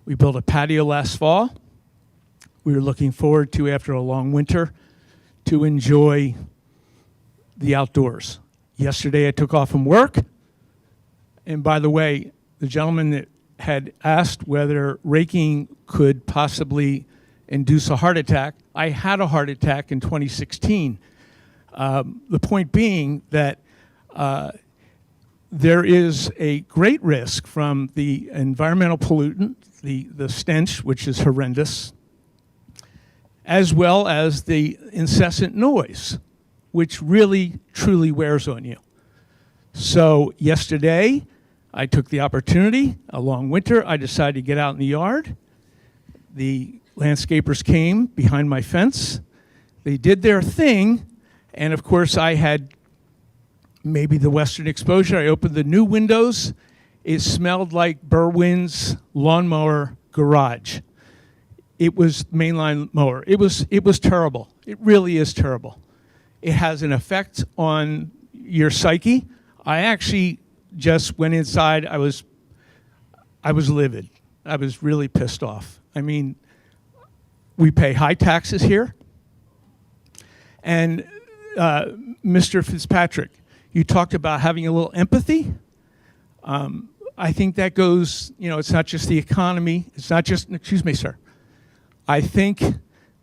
We built a patio last fall. We were looking forward to, after a long winter, to enjoy the outdoors. Yesterday I took off from work, and by the way, the gentleman that had asked whether raking could possibly induce a heart attack, I had a heart attack in 2016. The point being that there is a great risk from the environmental pollutant, the stench, which is horrendous, as well as the incessant noise, which really, truly wears on you. So yesterday, I took the opportunity, a long winter, I decided to get out in the yard. The landscapers came behind my fence. They did their thing, and of course I had maybe the western exposure. I opened the new windows. It smelled like Berwyn's lawnmower garage. It was mainline mower. It was terrible. It really is terrible. It has an effect on your psyche. I actually just went inside. I was livid. I was really pissed off. I mean, we pay high taxes here. And Mr. Fitzpatrick, you talked about having a little empathy. I think that goes, it's not just the economy. It's not just, excuse me, sir. I think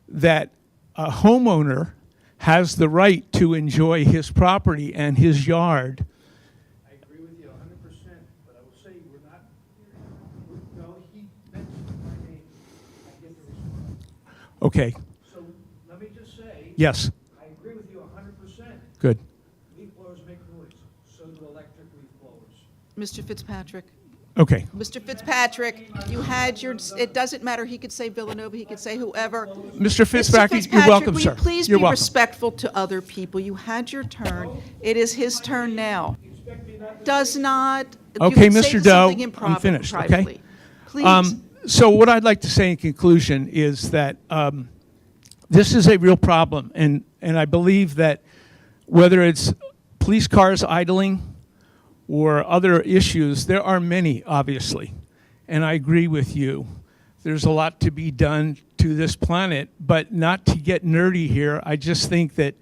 that a homeowner has the right to enjoy his property and his yard Okay, So let me just say, yes, I agree with you 100%. good. Leaf blowers make noise, so do electric leaf blowers. Mr. Fitzpatrick, Okay, Mr. Fitzpatrick, you had your, it doesn't matter, he could say Villanova, he could say whoever. Mr. Fitzpatrick, you're welcome, will sir. you please You're be welcome. respectful to other people? You had your turn. It is his turn now. Does not. you Okay, can say Mr. Doe, something I'm improper finished, okay? privately. Please. So what I'd like to say in conclusion is that this is a real problem, and I believe that whether it's police cars idling or other issues, there are many, obviously, and I agree with you. There's a lot to be done to this planet, but not to get nerdy here. I just think that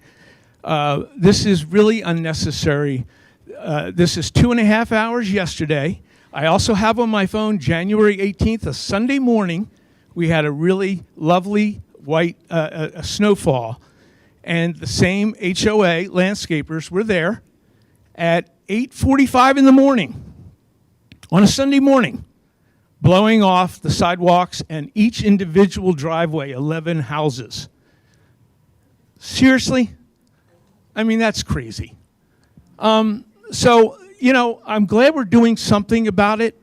this is really unnecessary. This is 2.5 hours yesterday. I also have on my phone January 18th, a Sunday morning. We had a really lovely white a snowfall, and the same HOA landscapers were there at 8:45 in the morning on a Sunday morning, blowing off the sidewalks and each individual driveway, 11 houses. Seriously? I mean, that's crazy. So, you know, I'm glad we're doing something about it.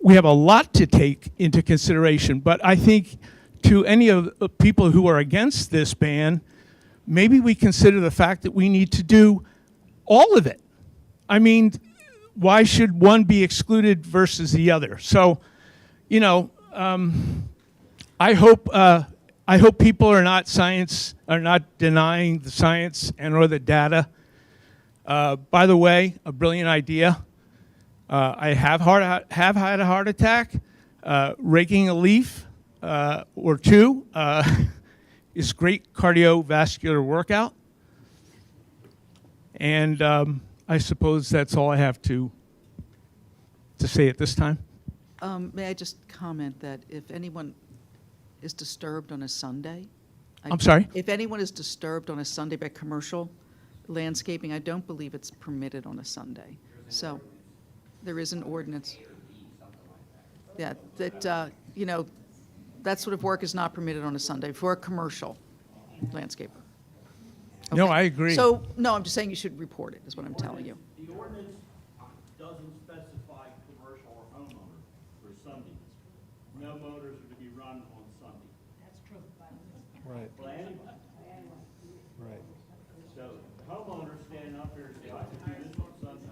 We have a lot to take into consideration, but I think to any of the people who are against this ban, maybe we consider the fact that we need to do all of it. I mean, why should one be excluded versus the other? So, you know, I hope people are not denying the science and or the data. By the way, a brilliant idea. I have had a heart attack. Raking a leaf or two is great cardiovascular workout. And I suppose that's all I have to say at this time. May I just comment that if anyone is disturbed on a Sunday? I'm sorry? If anyone is disturbed on a Sunday by commercial landscaping, I don't believe it's permitted on a Sunday. So there is an ordinance. Yeah, that, you know, that sort of work is not permitted on a Sunday for a commercial landscaper. No, Okay. I agree. So, no, I'm just saying you should report it, is what I'm telling you. The ordinance doesn't specify commercial or homeowner for Sundays. No motors are to be run on Sunday. Right. Well, anybody. Right. So homeowners standing up here and say, I can do this on Sunday.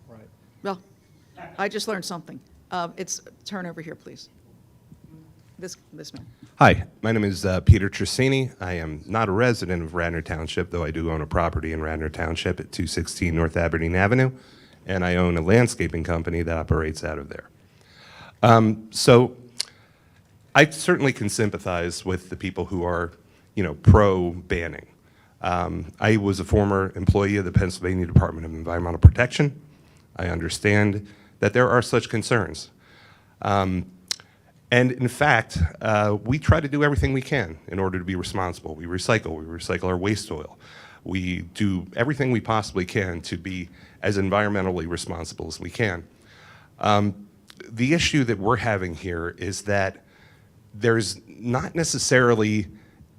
Right. Well, I just learned something. It's, turn over here, please. This man. Hi, my name is Peter Trissini. I am not a resident of Radnor Township, though I do own a property in Radnor Township at 216 North Aberdeen Avenue, and I own a landscaping company that operates out of there. So I certainly can sympathize with the people who are, you know, pro-banning. I was a former employee of the Pennsylvania Department of Environmental Protection. I understand that there are such concerns. And in fact, we try to do everything we can in order to be responsible. We recycle our waste oil. We do everything we possibly can to be as environmentally responsible as we can. The issue that we're having here is that there's not necessarily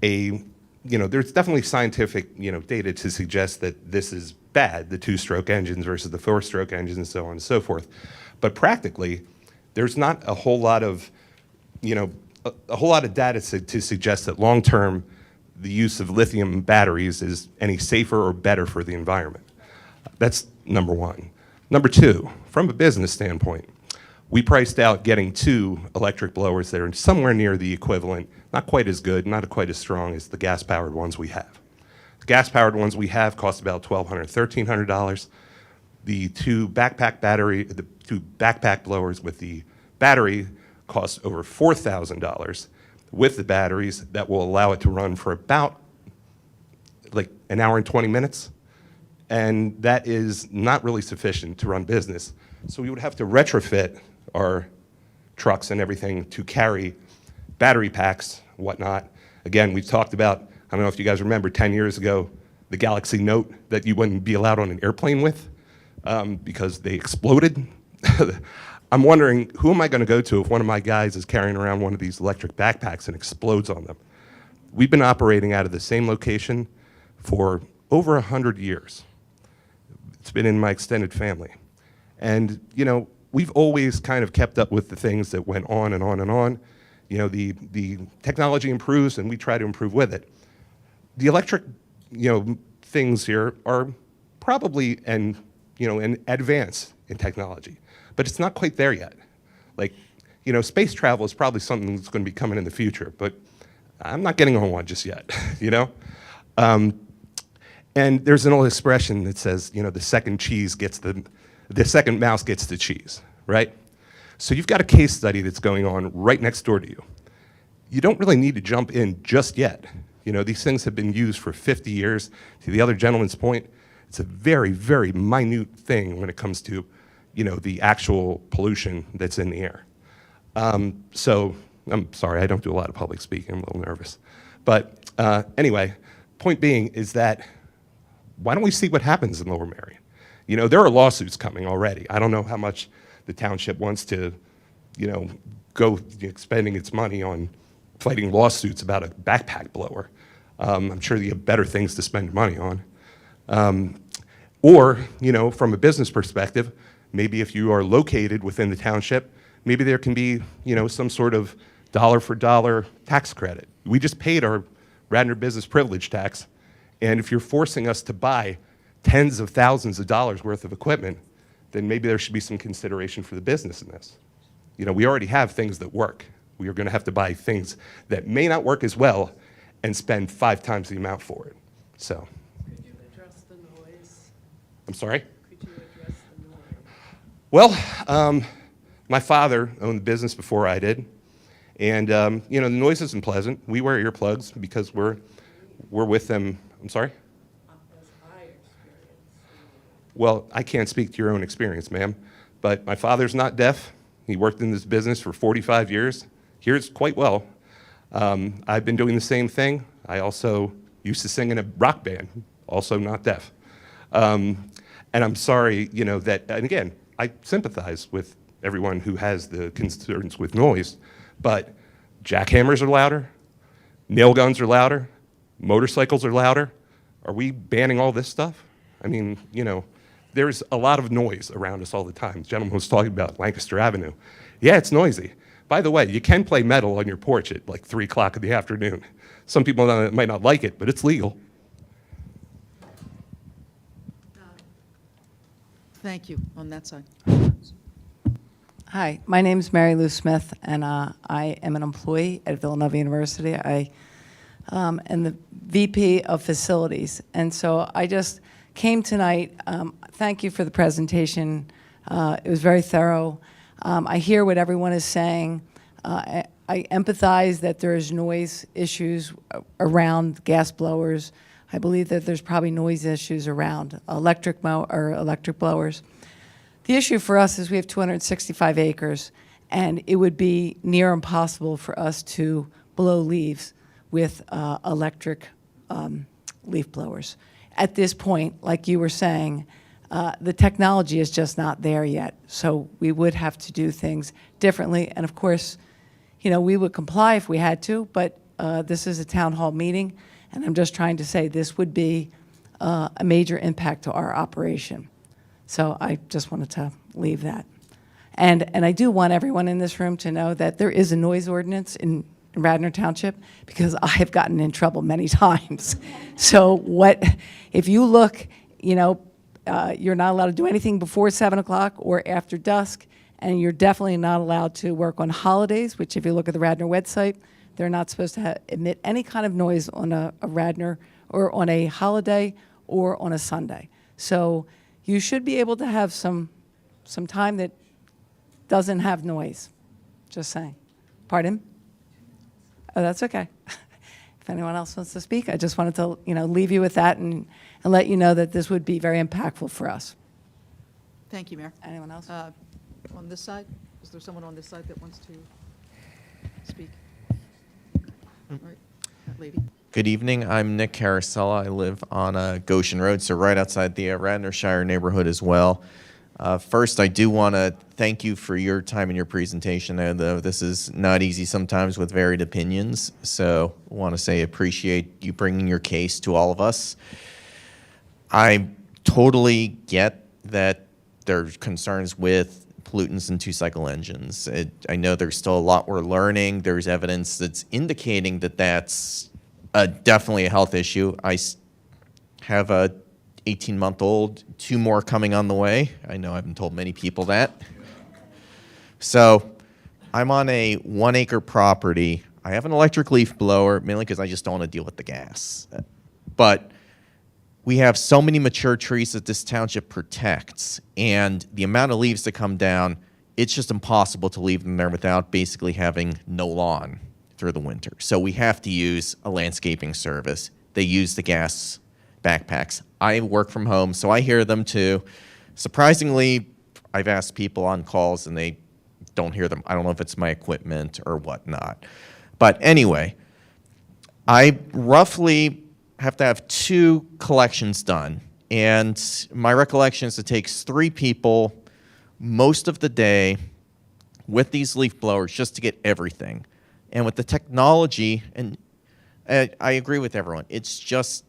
a, you know, there's definitely scientific, you know, data to suggest that this is bad, the two-stroke engines versus the four-stroke engines and so on and so forth. But practically, there's not a whole lot of, you know, a whole lot of data to suggest that long-term the use of lithium batteries is any safer or better for the environment. That's number one. Number two, from a business standpoint, we priced out getting 2 electric blowers that are somewhere near the equivalent, not quite as good, not quite as strong as the gas-powered ones we have. The gas-powered ones we have cost about $1,200, $1,300. The two backpack blowers with the battery cost over $4,000 with the batteries that will allow it to run for about like an hour and 20 minutes. And that is not really sufficient to run business. So we would have to retrofit our trucks and everything to carry battery packs, whatnot. Again, we've talked about, I don't know if you guys remember 10 years ago, the Galaxy Note that you wouldn't be allowed on an airplane with because they exploded. I'm wondering, who am I going to go to if one of my guys is carrying around one of these electric backpacks and explodes on them? We've been operating out of the same location for over 100 years. It's been in my extended family. And, you know, we've always kind of kept up with the things that went on and on and on. You know, the technology improves and we try to improve with it. The electric, you know, things here are probably an advance in technology, but it's not quite there yet. Like, you know, space travel is probably something that's going to be coming in the future, but I'm not getting on one just yet, you know? And there's an old expression that says, you know, the second mouse gets the cheese, right? So you've got a case study that's going on right next door to you. You don't really need to jump in just yet. You know, these things have been used for 50 years. To the other gentleman's point, it's a very, very minute thing when it comes to, you know, the actual pollution that's in the air. So I'm sorry, I don't do a lot of public speaking. I'm a little nervous. But anyway, point being is that why don't we see what happens in Lower Merion? You know, there are lawsuits coming already. I don't know how much the township wants to, you know, go spending its money on fighting lawsuits about a backpack blower. I'm sure you have better things to spend money on. Or, you know, from a business perspective, maybe if you are located within the township, maybe there can be, you know, some sort of dollar for dollar tax credit. We just paid our Radnor business privilege tax, and if you're forcing us to buy tens of thousands of dollars worth of equipment, then maybe there should be some consideration for the business in this. You know, we already have things that work. We are going to have to buy things that may not work as well and spend 5 times the amount for it. So. Could you address the noise? I'm sorry? Could you address the noise? Well, my father owned the business before I did. And, you know, the noise isn't pleasant. We wear earplugs because we're with them. I'm sorry? Well, I can't speak to your own experience, ma'am, but my father's not deaf. He worked in this business for 45 years, hears quite well. I've been doing the same thing. I also used to sing in a rock band, also not deaf. And I'm sorry, you know, that, and again, I sympathize with everyone who has the concerns with noise, but jackhammers are louder, nail guns are louder, motorcycles are louder. Are we banning all this stuff? I mean, you know, there's a lot of noise around us all the time. The gentleman was talking about Lancaster Avenue. Yeah, it's noisy. By the way, you can play metal on your porch at like 3 o'clock in the afternoon. Some people might not like it, but it's legal. Thank you. On that side. Hi, my name is Mary Lou Smith, and I am an employee at Villanova University. I am the VP of Facilities, and so I just came tonight. Thank you for the presentation. It was very thorough. I hear what everyone is saying. I empathize that there's noise issues around gas blowers. I believe that there's probably noise issues around electric blowers. The issue for us is we have 265 acres, and it would be near impossible for us to blow leaves with electric leaf blowers. At this point, like you were saying, the technology is just not there yet, so we would have to do things differently. And of course, you know, we would comply if we had to, but this is a town hall meeting, and I'm just trying to say this would be a major impact to our operation. So I just wanted to leave that. And I do want everyone in this room to know that there is a noise ordinance in Radnor Township, because I have gotten in trouble many times. So if you look, you know, you're not allowed to do anything before 7 o'clock or after dusk, and you're definitely not allowed to work on holidays, which if you look at the Radnor website, they're not supposed to emit any kind of noise on a Radnor or on a holiday or on a Sunday. So you should be able to have some time that doesn't have noise. Just saying. Pardon? Oh, that's okay. If anyone else wants to speak, I just wanted to, you know, leave you with that and let you know that this would be very impactful for us. Thank you, Mayor. Anyone else? On this side, is there someone on this side that wants to speak? All right, that lady. Good evening. I'm Nick Carosella. I live on Goshen Road, so right outside the Radnor Shire neighborhood as well. First, I do want to thank you for your time and your presentation. I know this is not easy sometimes with varied opinions, so I want to say appreciate you bringing your case to all of us. I totally get that there's concerns with pollutants and two-cycle engines. I know there's still a lot we're learning. There's evidence that's indicating that that's definitely a health issue. Have a 18-month-old, 2 more coming on the way. I know I haven't told many people that. So I'm on a 1-acre property. I have an electric leaf blower, mainly because I just don't want to deal with the gas. But we have so many mature trees that this township protects, and the amount of leaves that come down, it's just impossible to leave them there without basically having no lawn through the winter. So we have to use a landscaping service. They use the gas backpacks. I work from home, so I hear them too. Surprisingly, I've asked people on calls and they don't hear them. I don't know if it's my equipment or whatnot. But anyway, I roughly have to have 2 collections done. And my recollection is it takes 3 people most of the day with these leaf blowers just to get everything. And with the technology, and I agree with everyone, it's just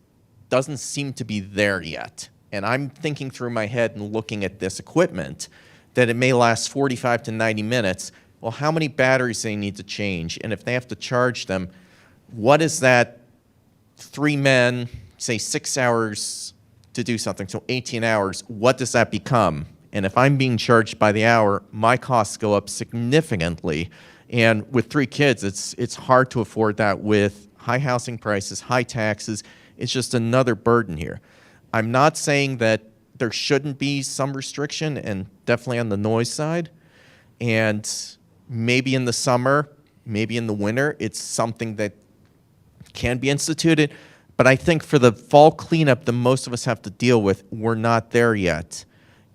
doesn't seem to be there yet. And I'm thinking through my head and looking at this equipment that it may last 45 to 90 minutes. Well, how many batteries they need to change? And if they have to charge them, what is that 3 men, say 6 hours to do something, so 18 hours, what does that become? And if I'm being charged by the hour, my costs go up significantly. And with 3 kids, it's hard to afford that with high housing prices, high taxes. It's just another burden here. I'm not saying that there shouldn't be some restriction, and definitely on the noise side. And maybe in the summer, maybe in the winter, it's something that can be instituted. But I think for the fall cleanup that most of us have to deal with, we're not there yet.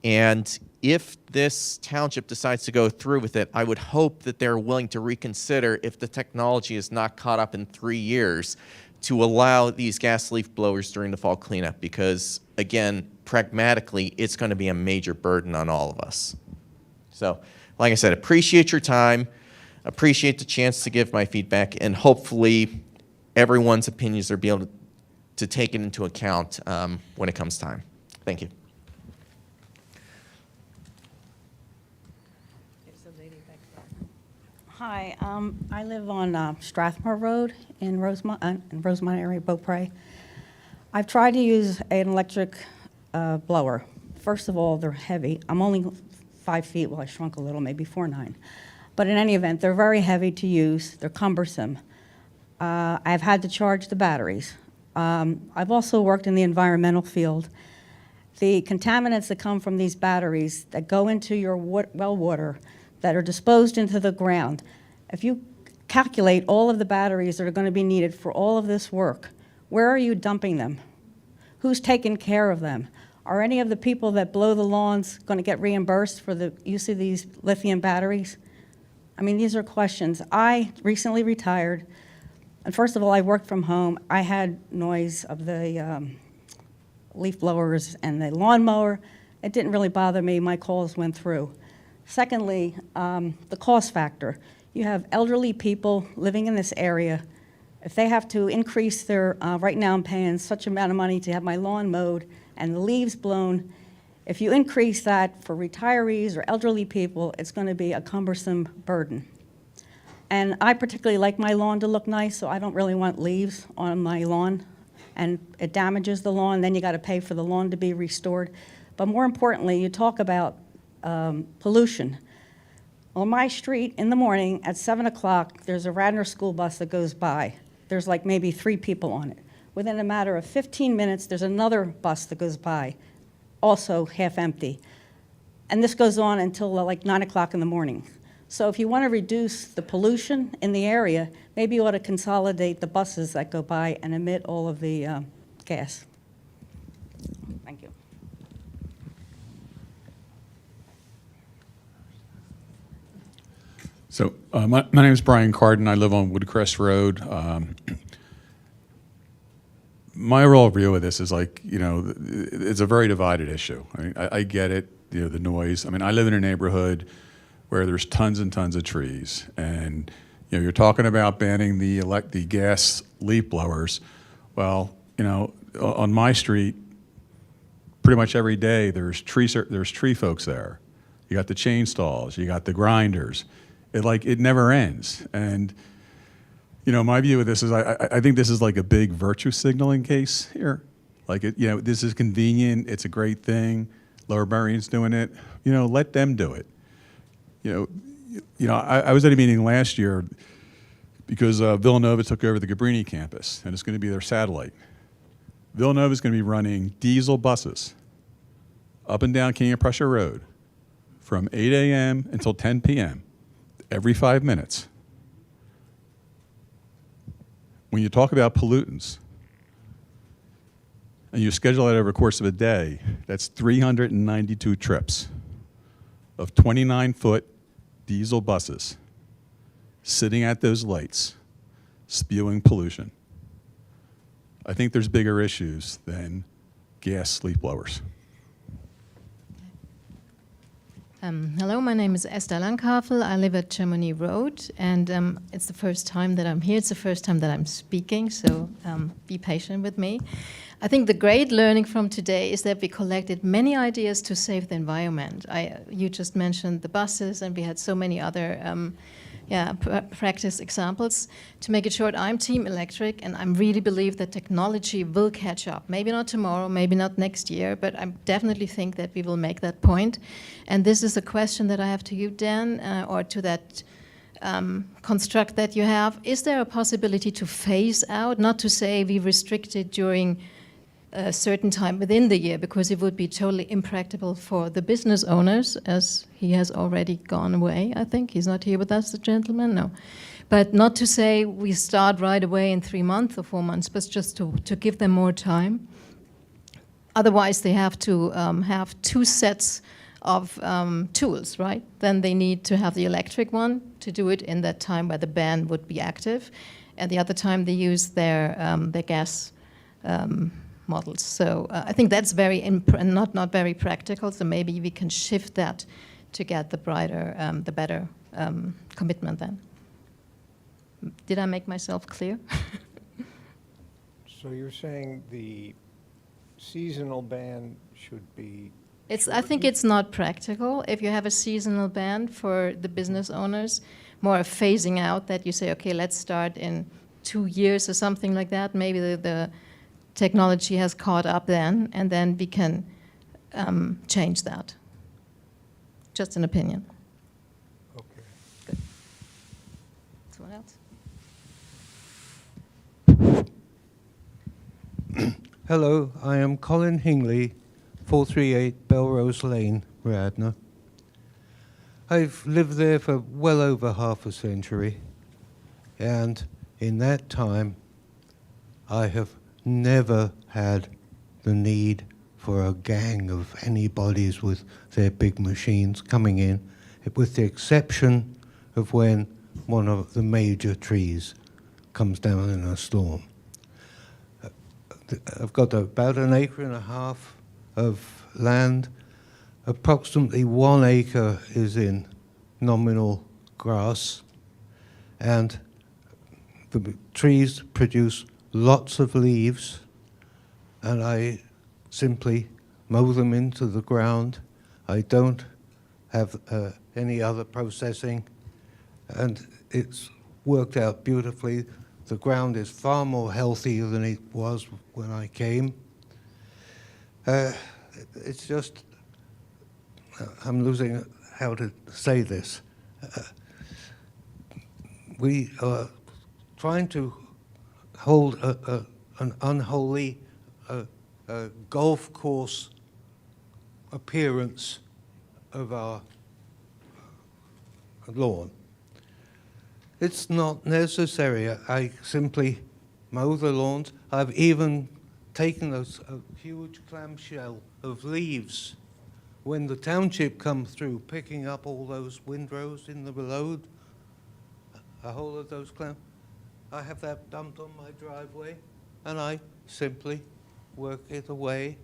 And if this township decides to go through with it, I would hope that they're willing to reconsider if the technology is not caught up in 3 years to allow these gas leaf blowers during the fall cleanup, because again, pragmatically, it's going to be a major burden on all of us. So, like I said, appreciate your time, appreciate the chance to give my feedback, and hopefully everyone's opinions are be able to take it into account when it comes time. Thank you. Hi, I live on Strathmore Road in Rosemont area, Beaupre. I've tried to use an electric blower. First of all, they're heavy. I'm only 5 feet, well, I shrunk a little, maybe 4'9". But in any event, they're very heavy to use. They're cumbersome. I've had to charge the batteries. I've also worked in the environmental field. The contaminants that come from these batteries that go into your well water, that are disposed into the ground, if you calculate all of the batteries that are going to be needed for all of this work, where are you dumping them? Who's taking care of them? Are any of the people that blow the lawns going to get reimbursed for the use of these lithium batteries? I mean, these are questions. I recently retired, and first of all, I worked from home. I had noise of the leaf blowers and the lawnmower. It didn't really bother me. My calls went through. Secondly, the cost factor. You have elderly people living in this area. If they have to increase their, right now I'm paying such amount of money to have my lawn mowed and the leaves blown. If you increase that for retirees or elderly people, it's going to be a cumbersome burden. And I particularly like my lawn to look nice, so I don't really want leaves on my lawn. And it damages the lawn, then you got to pay for the lawn to be restored. But more importantly, you talk about pollution. On my street in the morning at 7 o'clock, there's a Radnor school bus that goes by. There's like maybe 3 people on it. Within a matter of 15 minutes, there's another bus that goes by, also half empty. And this goes on until like 9 o'clock in the morning. So if you want to reduce the pollution in the area, maybe you ought to consolidate the buses that go by and emit all of the gas. Thank you. So my name is Brian Carden. I live on Woodcrest Road. My overall view of this is like, you know, it's a very divided issue. I mean, I get it. the noise. I mean, I live in a neighborhood where there's tons and tons of trees, and you're talking about banning the gas leaf blowers. Well, on my street, pretty much every day there's tree folks there. You got the chainsaws, you got the grinders. It never ends. And my view of this is I think this is like a big virtue signaling case here. This is convenient. It's a great thing. Lower Berrien's doing it. Let them do it. I was at a meeting last year because Villanova took over the Cabrini campus, and it's going to be their satellite. Villanova is going to be running diesel buses up and down King of Prussia Road from 8 a.m. until 10 p.m. every 5 minutes. When you talk about pollutants, and you schedule that over the course of a day, that's 392 trips of 29-foot diesel buses sitting at those lights, spewing pollution. I think there's bigger issues than gas leaf blowers. Hello, my name is Esther Langhavel. I live at Chamonix Road, and it's the first time that I'm here. It's the first time that I'm speaking, so be patient with me. I think the great learning from today is that we collected many ideas to save the environment. You just mentioned the buses, and we had so many other practice examples. To make it short, I'm Team Electric, and I really believe that technology will catch up. Maybe not tomorrow, maybe not next year, but I definitely think that we will make that point. And this is a question that I have to you, Dan, or to that construct that you have. Is there a possibility to phase out, not to say we restrict it during a certain time within the year, because it would be totally impractical for the business owners, as he has already gone away, I think. He's not here with us, the gentleman, no. But not to say we start right away in 3 months or 4 months, but just to give them more time. Otherwise, they have to have 2 sets of tools, right? Then they need to have the electric one to do it in that time where the ban would be active, and the other time they use their gas models. So I think that's very not very practical. So maybe we can shift that to get the better commitment then. Did I make myself clear? So you're saying the seasonal ban should be I think it's not practical. If you have a seasonal ban for the business owners, more a phasing out that you say, okay, let's start in 2 years or something like that. Maybe the technology has caught up then, and then we can change that. Just an opinion. okay. Good. Someone else? Hello, I am Colin Hingley, 438 Belrose Lane, Radnor. I've lived there for well over half a century, and in that time, I have never had the need for a gang of anybody's with their big machines coming in, with the exception of when one of the major trees comes down in a storm. I've got about 1.5 acres of land. Approximately 1 acre is in nominal grass, and the trees produce lots of leaves, and I simply mow them into the ground. I don't have any other processing, and it's worked out beautifully. The ground is far more healthy than it was when I came. It's just, I'm losing how to say this. We are trying to hold an unholy golf course appearance of our lawn. It's not necessary. I simply mow the lawns. I've even taken a huge clamshell of leaves when the township comes through, picking up all those windrows in the road, a whole of those clam. I have that dumped on my driveway, and I simply work it away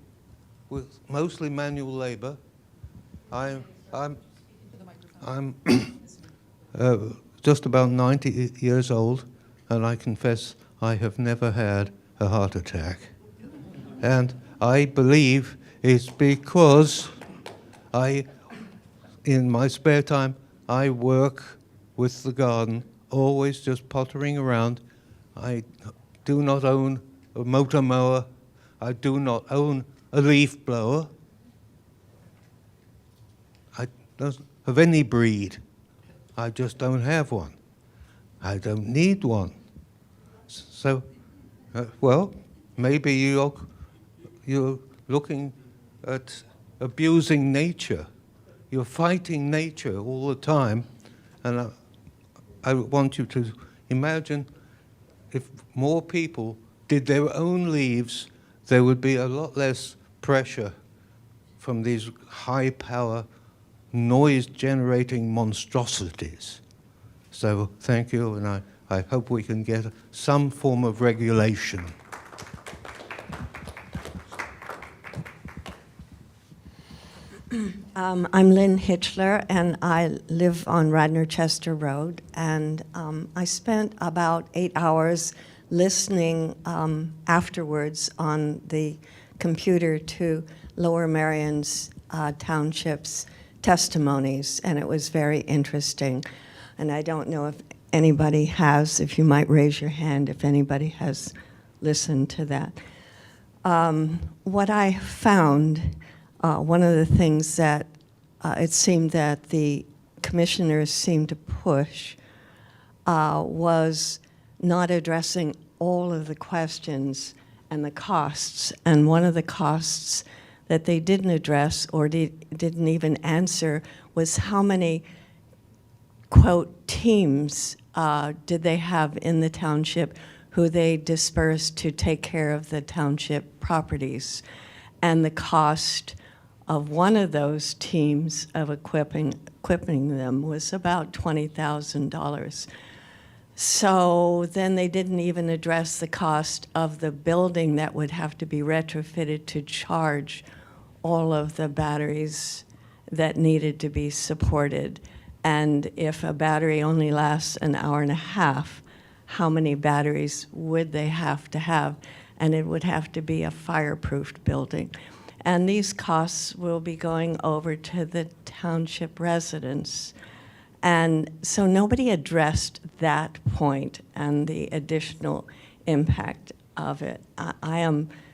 with mostly manual labor I'm just about 90 years old, and I confess I have never had a heart attack. And I believe it's because in my spare time, I work with the garden, always just pottering around. I do not own a motor mower. I do not own a leaf blower. I don't of any breed. I just don't have one. I don't need one. So, well, maybe you're looking at abusing nature. You're fighting nature all the time, and I want you to imagine if more people did their own leaves, there would be a lot less pressure from these high-power, noise-generating monstrosities. So thank you, and I hope we can get some form of regulation. I'm Lynn Hitchler, and I live on Radnor Chester Road. And I spent about 8 hours listening afterwards on the computer to Lower Merion's Township's testimonies, and it was very interesting. And I don't know if anybody has, if you might raise your hand if anybody has listened to that. What I found, one of the things that it seemed that the commissioners seemed to push was not addressing all of the questions and the costs. And one of the costs that they didn't address or didn't even answer was how many, quote, teams did they have in the township who they dispersed to take care of the township properties. And the cost of one of those teams of equipping them was about $20,000. So then they didn't even address the cost of the building that would have to be retrofitted to charge all of the batteries that needed to be supported. And if a battery only lasts an hour and a half, how many batteries would they have to have? And it would have to be a fireproofed building. And these costs will be going over to the township residents. And so nobody addressed that point and the additional impact of it.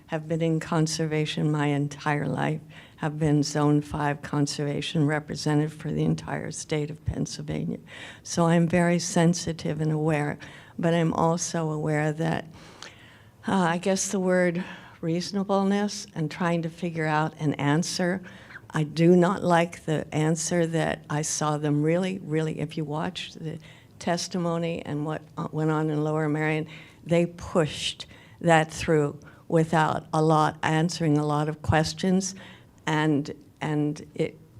Have been in conservation my entire life, have been Zone 5 conservation representative for the entire state of Pennsylvania. So I'm very sensitive and aware, but I'm also aware that I guess the word reasonableness and trying to figure out an answer. I do not like the answer that I saw them really, if you watch the testimony and what went on in Lower Merion, they pushed that through without answering a lot of questions, and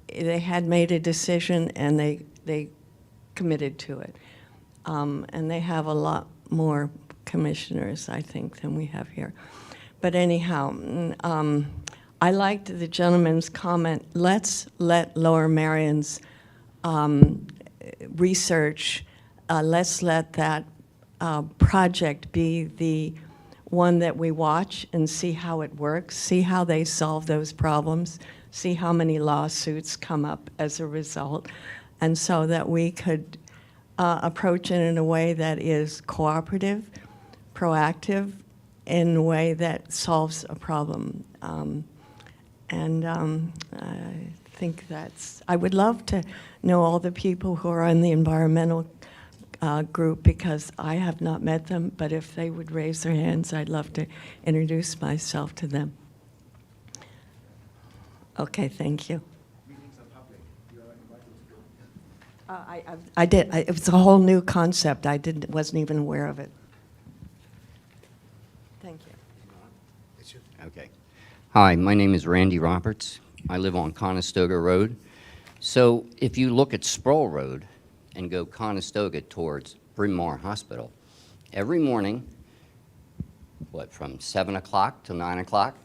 they had made a decision and they committed to it. And they have a lot more commissioners, I think, than we have here. But anyhow, I liked the gentleman's comment, let's let Lower Merion's research, let's let that project be the one that we watch and see how it works, see how they solve those problems, see how many lawsuits come up as a result, and so that we could approach it in a way that is cooperative, proactive, in a way that solves a problem. I think I would love to know all the people who are on the environmental group, because I have not met them, but if they would raise their hands, I'd love to introduce myself to them. Okay, thank you. I did. It was a whole new concept. Wasn't even aware of it. Thank you. Okay. Hi, my name is Randy Roberts. I live on Conestoga Road. So if you look at Sproul Road and go Conestoga towards Bryn Mawr Hospital, every morning, from 7 o'clock till 9 o'clock,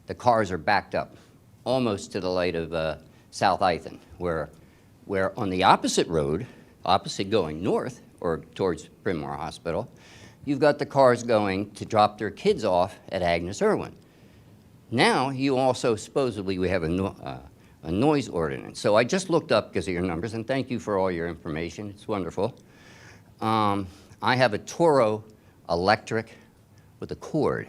the cars are backed up almost to the light of South Ithan, where on the opposite road, opposite going north or towards Bryn Mawr Hospital, you've got the cars going to drop their kids off at Agnes Irwin. Now, you also supposedly, we have a noise ordinance. So I just looked up because of your numbers, and thank you for all your information. It's wonderful. I have a Toro electric with a cord.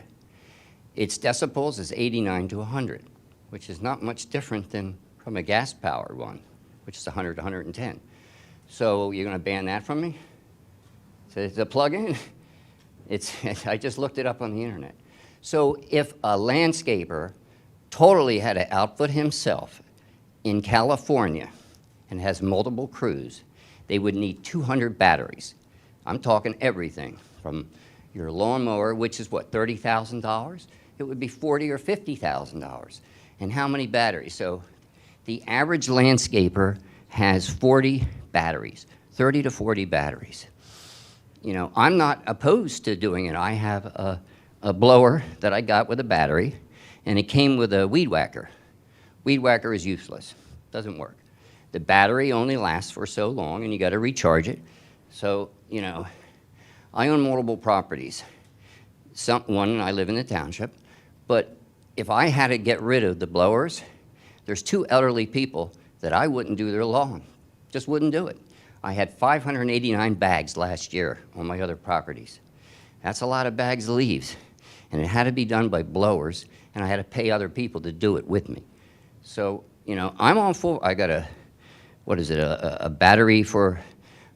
Its decibels is 89 to 100, which is not much different than from a gas-powered one, which is 100 to 110. So you're going to ban that from me? So the plug-in? I just looked it up on the internet. So if a landscaper totally had to outfit himself in California and has multiple crews, they would need 200 batteries. I'm talking everything from your lawnmower, which is what, $30,000? It would be $40,000 or $50,000. And how many batteries? So the average landscaper has 40 batteries, 30 to 40 batteries. You know, I'm not opposed to doing it. I have a blower that I got with a battery, and it came with a weed whacker. Weed whacker is useless, doesn't work. The battery only lasts for so long, and you got to recharge it. So, you know, I own multiple properties. One, I live in the township, but if I had to get rid of the blowers, there's 2 elderly people that I wouldn't do their lawn, just wouldn't do it. I had 589 bags last year on my other properties. That's a lot of bags of leaves, and it had to be done by blowers, and I had to pay other people to do it with me. So, you know, I'm on full, I got a, what is it, a battery for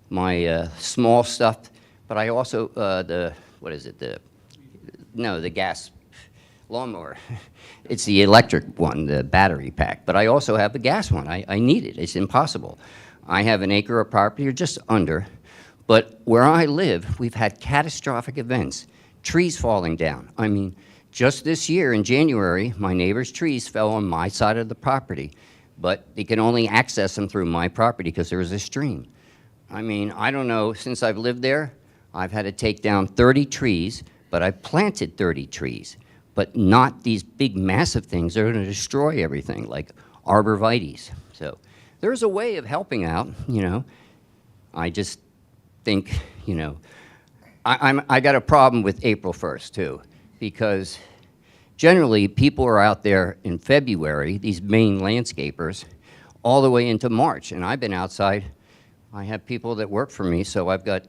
my small stuff, but I also, the gas lawnmower. It's the electric one, the battery pack, but I also have the gas one. I need it, it's impossible. I have an acre of property, or just under, but where I live, we've had catastrophic events, trees falling down. I mean, just this year in January, my neighbor's trees fell on my side of the property, but they can only access them through my property because there is a stream. I mean, I don't know, since I've lived there, I've had to take down 30 trees, but I planted 30 trees, but not these big massive things that are going to destroy everything, like arborvitaes. So there's a way of helping out, you know. I just think, you know, I got a problem with April 1st too, because generally people are out there in February, these main landscapers, all the way into March, and I've been outside. I have people that work for me, so I've got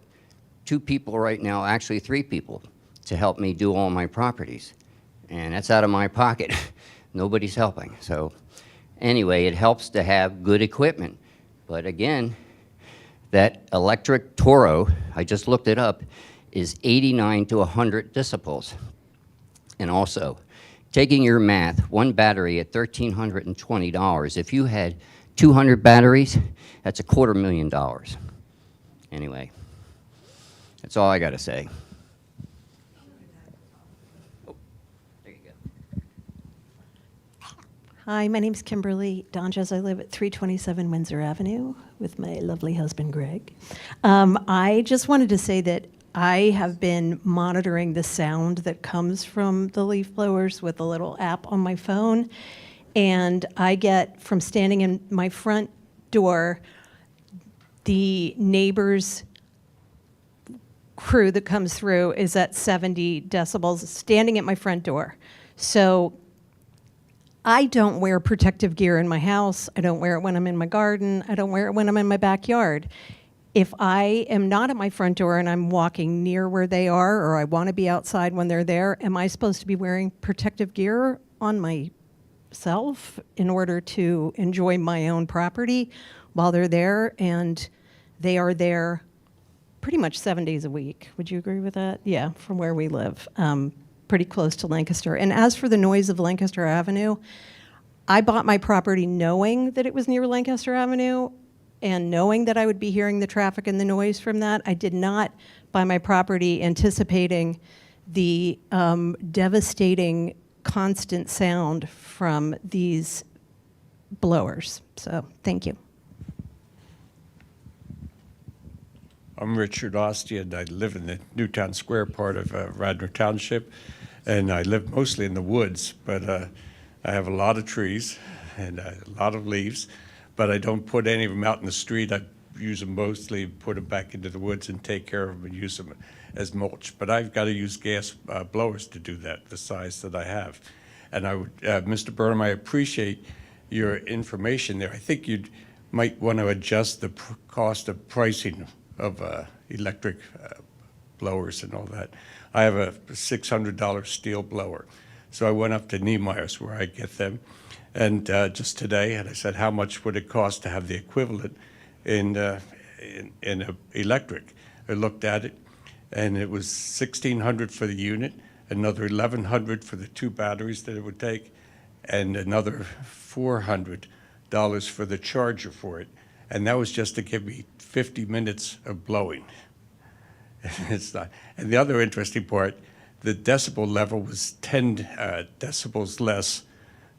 2 people right now, actually 3 people, to help me do all my properties, and that's out of my pocket. Nobody's helping. So anyway, it helps to have good equipment, but again, that electric Toro, I just looked it up, is 89 to 100 decibels. And also, taking your math, one battery at $1,320, if you had 200 batteries, that's $250,000. Anyway, that's all I got to say. Oh, there you go. Hi, my name's Kimberly Donges. I live at 327 Windsor Avenue with my lovely husband, Greg. I just wanted to say that I have been monitoring the sound that comes from the leaf blowers with a little app on my phone, and I get, from standing in my front door, the neighbor's crew that comes through is at 70 decibels standing at my front door. So I don't wear protective gear in my house. I don't wear it when I'm in my garden. I don't wear it when I'm in my backyard. If I am not at my front door and I'm walking near where they are, or I want to be outside when they're there, am I supposed to be wearing protective gear on myself in order to enjoy my own property while they're there? And they are there pretty much 7 days a week. Would you agree with that? Yeah, from where we live, pretty close to Lancaster. And as for the noise of Lancaster Avenue, I bought my property knowing that it was near Lancaster Avenue, and knowing that I would be hearing the traffic and the noise from that. I did not buy my property anticipating the devastating constant sound from these blowers. So, thank you. I'm Richard Ostian. I live in the Newtown Square part of Radnor Township, and I live mostly in the woods, but I have a lot of trees and a lot of leaves. but I don't put any of them out in the street. I use them mostly, put them back into the woods and take care of them and use them as mulch. But I've got to use gas blowers to do that, the size that I have. And I would, Mr. Burnham, I appreciate your information there. I think you might want to adjust the cost of pricing of electric blowers and all that. I have a $600 steel blower. So I went up to Niemeyer's where I get them, and just today, and I said, how much would it cost to have the equivalent in electric? I looked at it, and it was $1,600 for the unit, another $1,100 for the 2 batteries that it would take, and another $400 for the charger for it. And that was just to give me 50 minutes of blowing. It's not. And the other interesting part, the decibel level was 10 decibels less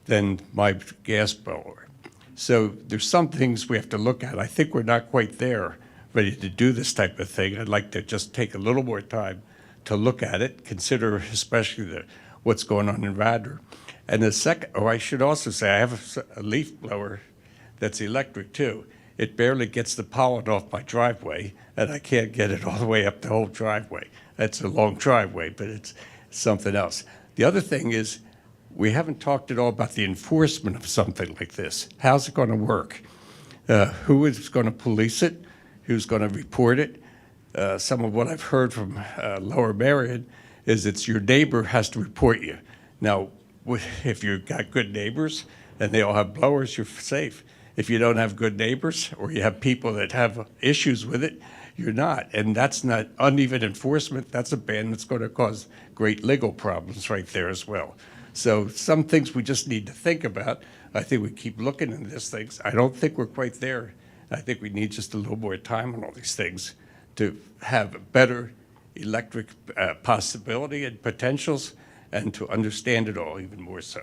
than my gas blower. So there's some things we have to look at. I think we're not quite there, ready to do this type of thing. I'd like to just take a little more time to look at it, consider especially what's going on in Radnor. And the second, I should also say, I have a leaf blower that's electric too. It barely gets the pollen off my driveway, and I can't get it all the way up the whole driveway. That's a long driveway, but it's something else. The other thing is, we haven't talked at all about the enforcement of something like this. How's it going to work? Who is going to police it? Who's going to report it? Some of what I've heard from Lower Merion is it's your neighbor has to report you. Now, if you've got good neighbors and they all have blowers, you're safe. If you don't have good neighbors or you have people that have issues with it, you're not. And that's not uneven enforcement. That's a ban that's going to cause great legal problems right there as well. So some things we just need to think about. I think we keep looking into these things. I don't think we're quite there. I think we need just a little more time on all these things to have a better electric possibility and potentials and to understand it all even more so.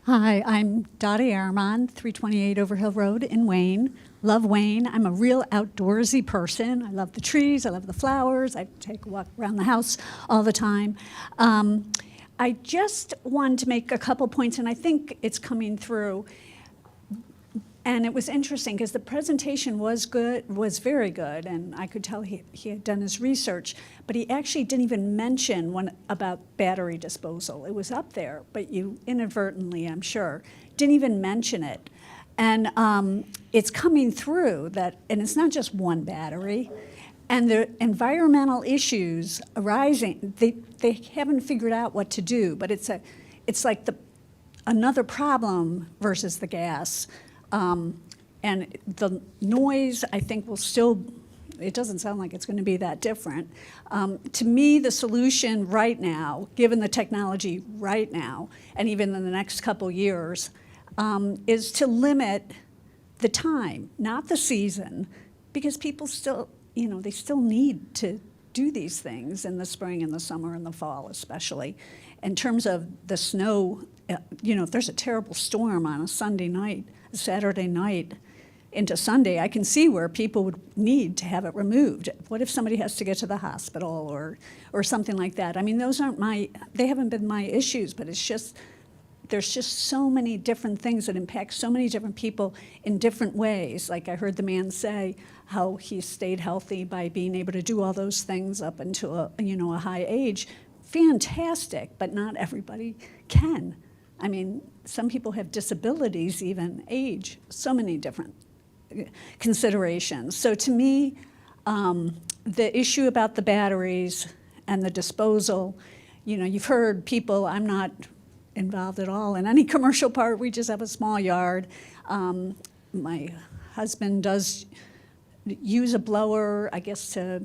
Hi, I'm Dottie Aramon, 328 Overhill Road in Wayne. Love Wayne. I'm a real outdoorsy person. I love the trees, I love the flowers. I take a walk around the house all the time. I just wanted to make a couple points, and I think it's coming through. And it was interesting because the presentation was good, was very good, and I could tell he had done his research, but he actually didn't even mention one about battery disposal. It was up there, but you inadvertently, I'm sure, didn't even mention it. And it's coming through that, and it's not just one battery, and the environmental issues arising, they haven't figured out what to do, but it's like another problem versus the gas. And the noise, I think, will still, it doesn't sound like it's going to be that different. To me, the solution right now, given the technology right now, and even in the next couple years, is to limit the time, not the season, because people still, they still need to do these things in the spring and the summer and the fall especially. In terms of the snow, if there's a terrible storm on a Sunday night, Saturday night into Sunday, I can see where people would need to have it removed. What if somebody has to get to the hospital or something like that? I mean, those aren't they haven't been my issues, but it's just, there's just so many different things that impact so many different people in different ways. Like I heard the man say how he stayed healthy by being able to do all those things up until a high age. Fantastic, but not everybody can. I mean, some people have disabilities, even age, so many different considerations. So to me, the issue about the batteries and the disposal, you've heard people, I'm not involved at all in any commercial part, we just have a small yard. My husband does use a blower, I guess, to,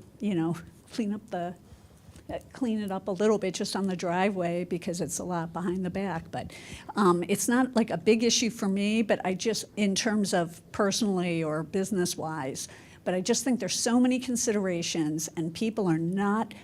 clean it up a little bit just on the driveway because it's a lot behind the back. But it's not like a big issue for me, but I just, in terms of personally or business-wise, but I just think there's so many considerations and people are not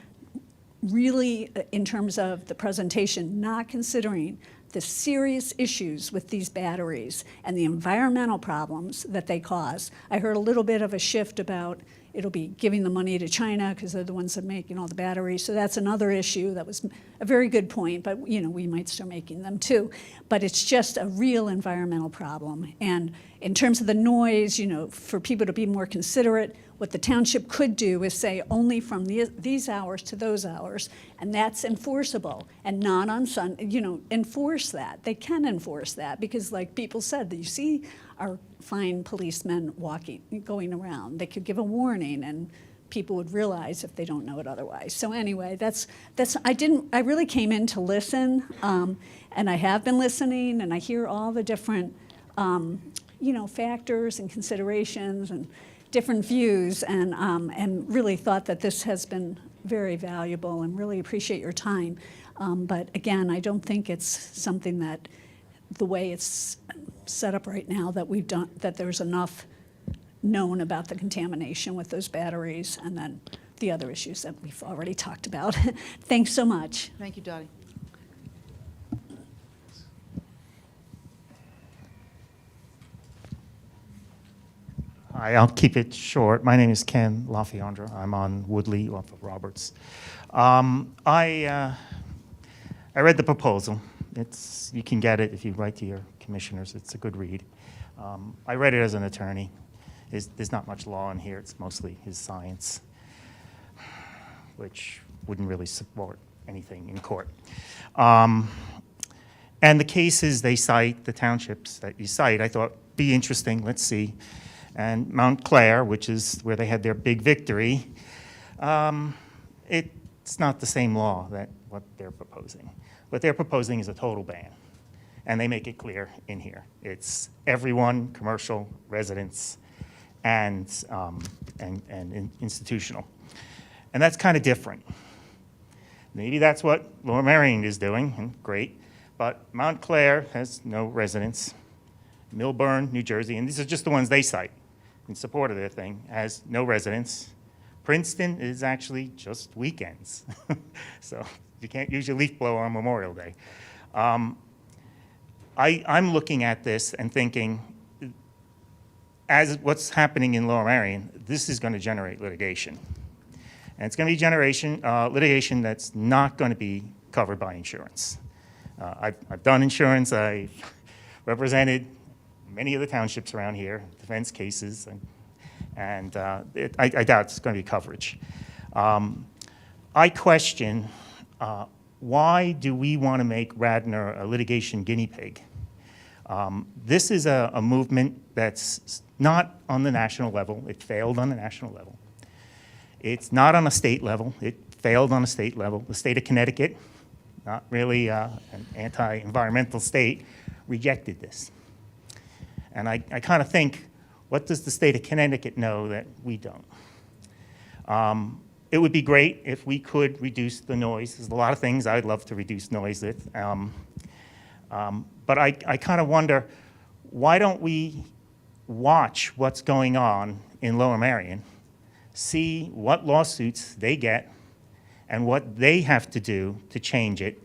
really, in terms of the presentation, not considering the serious issues with these batteries and the environmental problems that they cause. I heard a little bit of a shift about it'll be giving the money to China because they're the ones that make all the batteries. So that's another issue. That was a very good point, but we might start making them too. But it's just a real environmental problem. And in terms of the noise, for people to be more considerate, what the township could do is say only from these hours to those hours, and that's enforceable, and not on enforce that. They can enforce that because, like people said, you see our fine policemen going around. They could give a warning, and people would realize if they don't know it otherwise. So anyway, I really came in to listen, and I have been listening, and I hear all the different, factors and considerations and different views, and really thought that this has been very valuable, and really appreciate your time. But again, I don't think it's something that the way it's set up right now that there's enough known about the contamination with those batteries, and then the other issues that we've already talked about. Thanks so much. Thank you, Dottie. Hi, I'll keep it short. My name is Ken LaFiandra. I'm on Woodley off of Roberts. I read the proposal. You can get it if you write to your commissioners. It's a good read. I read it as an attorney. There's not much law in here. It's mostly his science, which wouldn't really support anything in court. And the cases they cite, the townships that you cite, I thought be interesting. Let's see. And Mount Clair, which is where they had their big victory, it's not the same law that what they're proposing. What they're proposing is a total ban, and they make it clear in here. It's everyone, commercial, residents, and institutional. And that's kind of different. Maybe that's what Lower Merion is doing, and great, but Mount Clair has no residents. Millburn, New Jersey, and these are just the ones they cite in support of their thing, has no residents. Princeton is actually just weekends. So you can't use your leaf blower on Memorial Day. I'm looking at this and thinking, as what's happening in Lower Merion, this is going to generate litigation. And it's going to be litigation that's not going to be covered by insurance. I've done insurance. I've represented many of the townships around here, defense cases, and I doubt it's going to be coverage. I question why do we want to make Radnor a litigation guinea pig? This is a movement that's not on the national level. It failed on the national level. It's not on a state level. It failed on a state level. The state of Connecticut, not really an anti-environmental state, rejected this. And I kind of think, what does the state of Connecticut know that we don't? It would be great if we could reduce the noise. There's a lot of things I'd love to reduce noise with. But I kind of wonder, why don't we watch what's going on in Lower Merion, see what lawsuits they get and what they have to do to change it,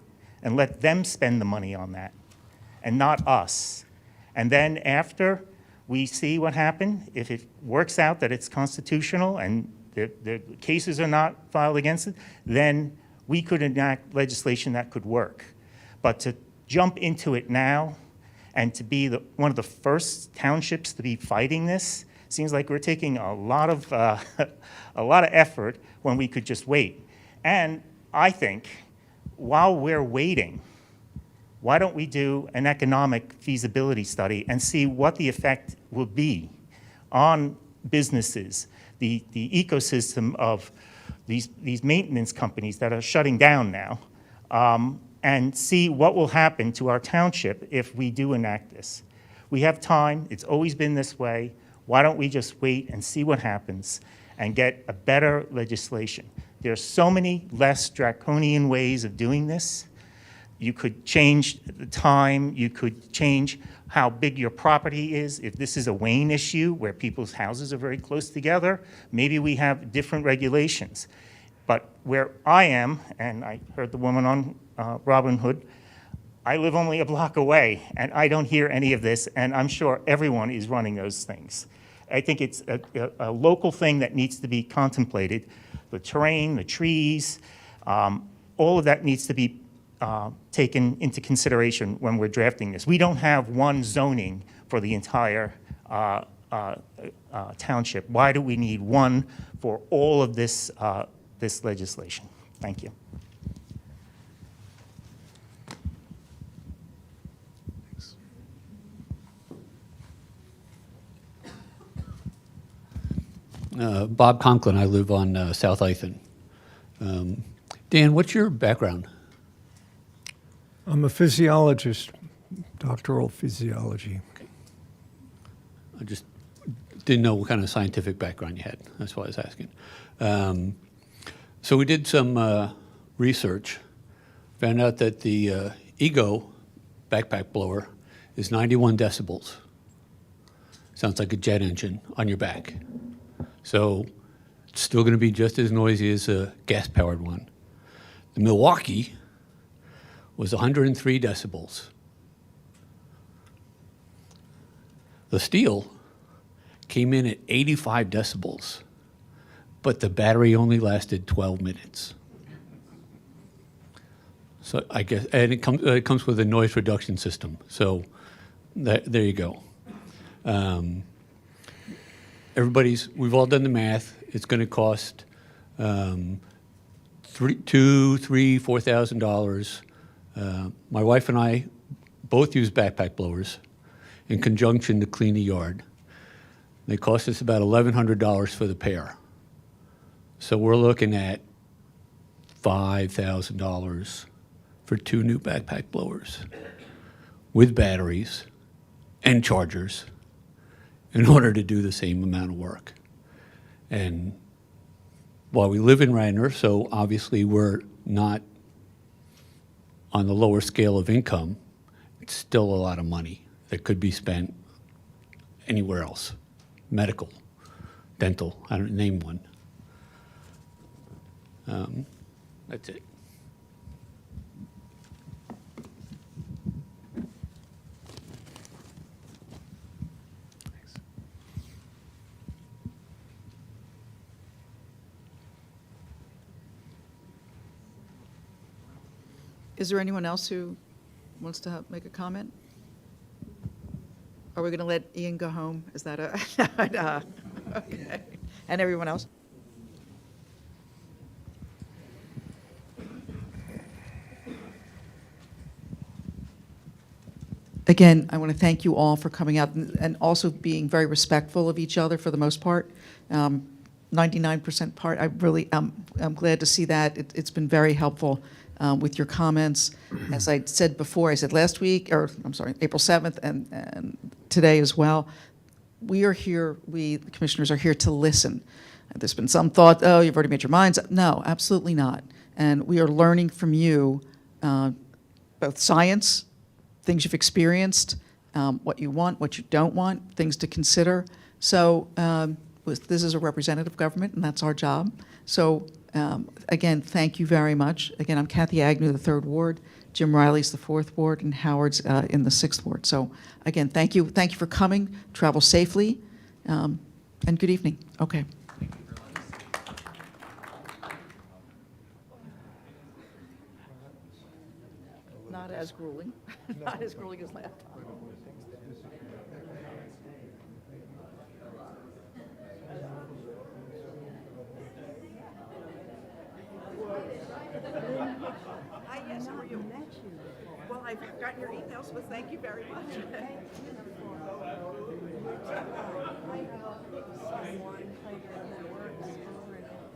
and let them spend the money on that, and not us. And then after we see what happened, if it works out that it's constitutional and the cases are not filed against it, then we could enact legislation that could work. But to jump into it now and to be one of the first townships to be fighting this seems like we're taking a lot of effort when we could just wait. And I think while we're waiting, why don't we do an economic feasibility study and see what the effect will be on businesses, the ecosystem of these maintenance companies that are shutting down now, and see what will happen to our township if we do enact this. We have time. It's always been this way. Why don't we just wait and see what happens and get a better legislation? There are so many less draconian ways of doing this. You could change the time. You could change how big your property is. If this is a Wayne issue where people's houses are very close together, maybe we have different regulations. But where I am, and I heard the woman on Robin Hood, I live only a block away, and I don't hear any of this, and I'm sure everyone is running those things. I think it's a local thing that needs to be contemplated. The terrain, the trees, all of that needs to be taken into consideration when we're drafting this. We don't have one zoning for the entire township. Why do we need one for all of this, this legislation? Thank you. Bob Conklin. I live on South Ithan. Dan, what's your background? I'm a physiologist, doctoral physiology. I just didn't know what kind of scientific background you had. That's why I was asking. So we did some research, found out that the Ego backpack blower is 91 decibels. Sounds like a jet engine on your back. So it's still going to be just as noisy as a gas-powered one. The Milwaukee was 103 decibels. The Steel came in at 85 decibels, but the battery only lasted 12 minutes. So I guess, and it comes with a noise reduction system. So there you go. We've all done the math. It's going to cost $4,000. My wife and I both use backpack blowers in conjunction to clean the yard. They cost us about $1,100 for the pair. So we're looking at $5,000 for 2 new backpack blowers with batteries and chargers in order to do the same amount of work. And while we live in Radnor, so obviously we're not on the lower scale of income, it's still a lot of money that could be spent anywhere else. Medical, dental, I don't name one. That's it. Is there anyone else who wants to make a comment? Are we going to let Ian go home? Is that okay. And everyone else? Again, I want to thank you all for coming out and also being very respectful of each other for the most part. 99% part, I'm glad to see that. It's been very helpful with your comments. As I said before, I said last week, or I'm sorry, April 7th and today as well, we are here, the commissioners are here to listen. There's been some thought, oh, you've already made your minds up. No, absolutely not. And we are learning from you both science, things you've experienced, what you want, what you don't want, things to consider. So this is a representative government, and that's our job. So again, thank you very much. Again, I'm Kathy Agnew, the 3rd Ward. Jim Riley's the 4th Ward, and Howard's in the 6th Ward. So again, thank you. Thank you for coming. Travel safely, and good evening. Okay. Not as grueling. Not as grueling as last time. Hi, yes, how are you? Well, I've gotten your emails, but thank you very much. Thank you.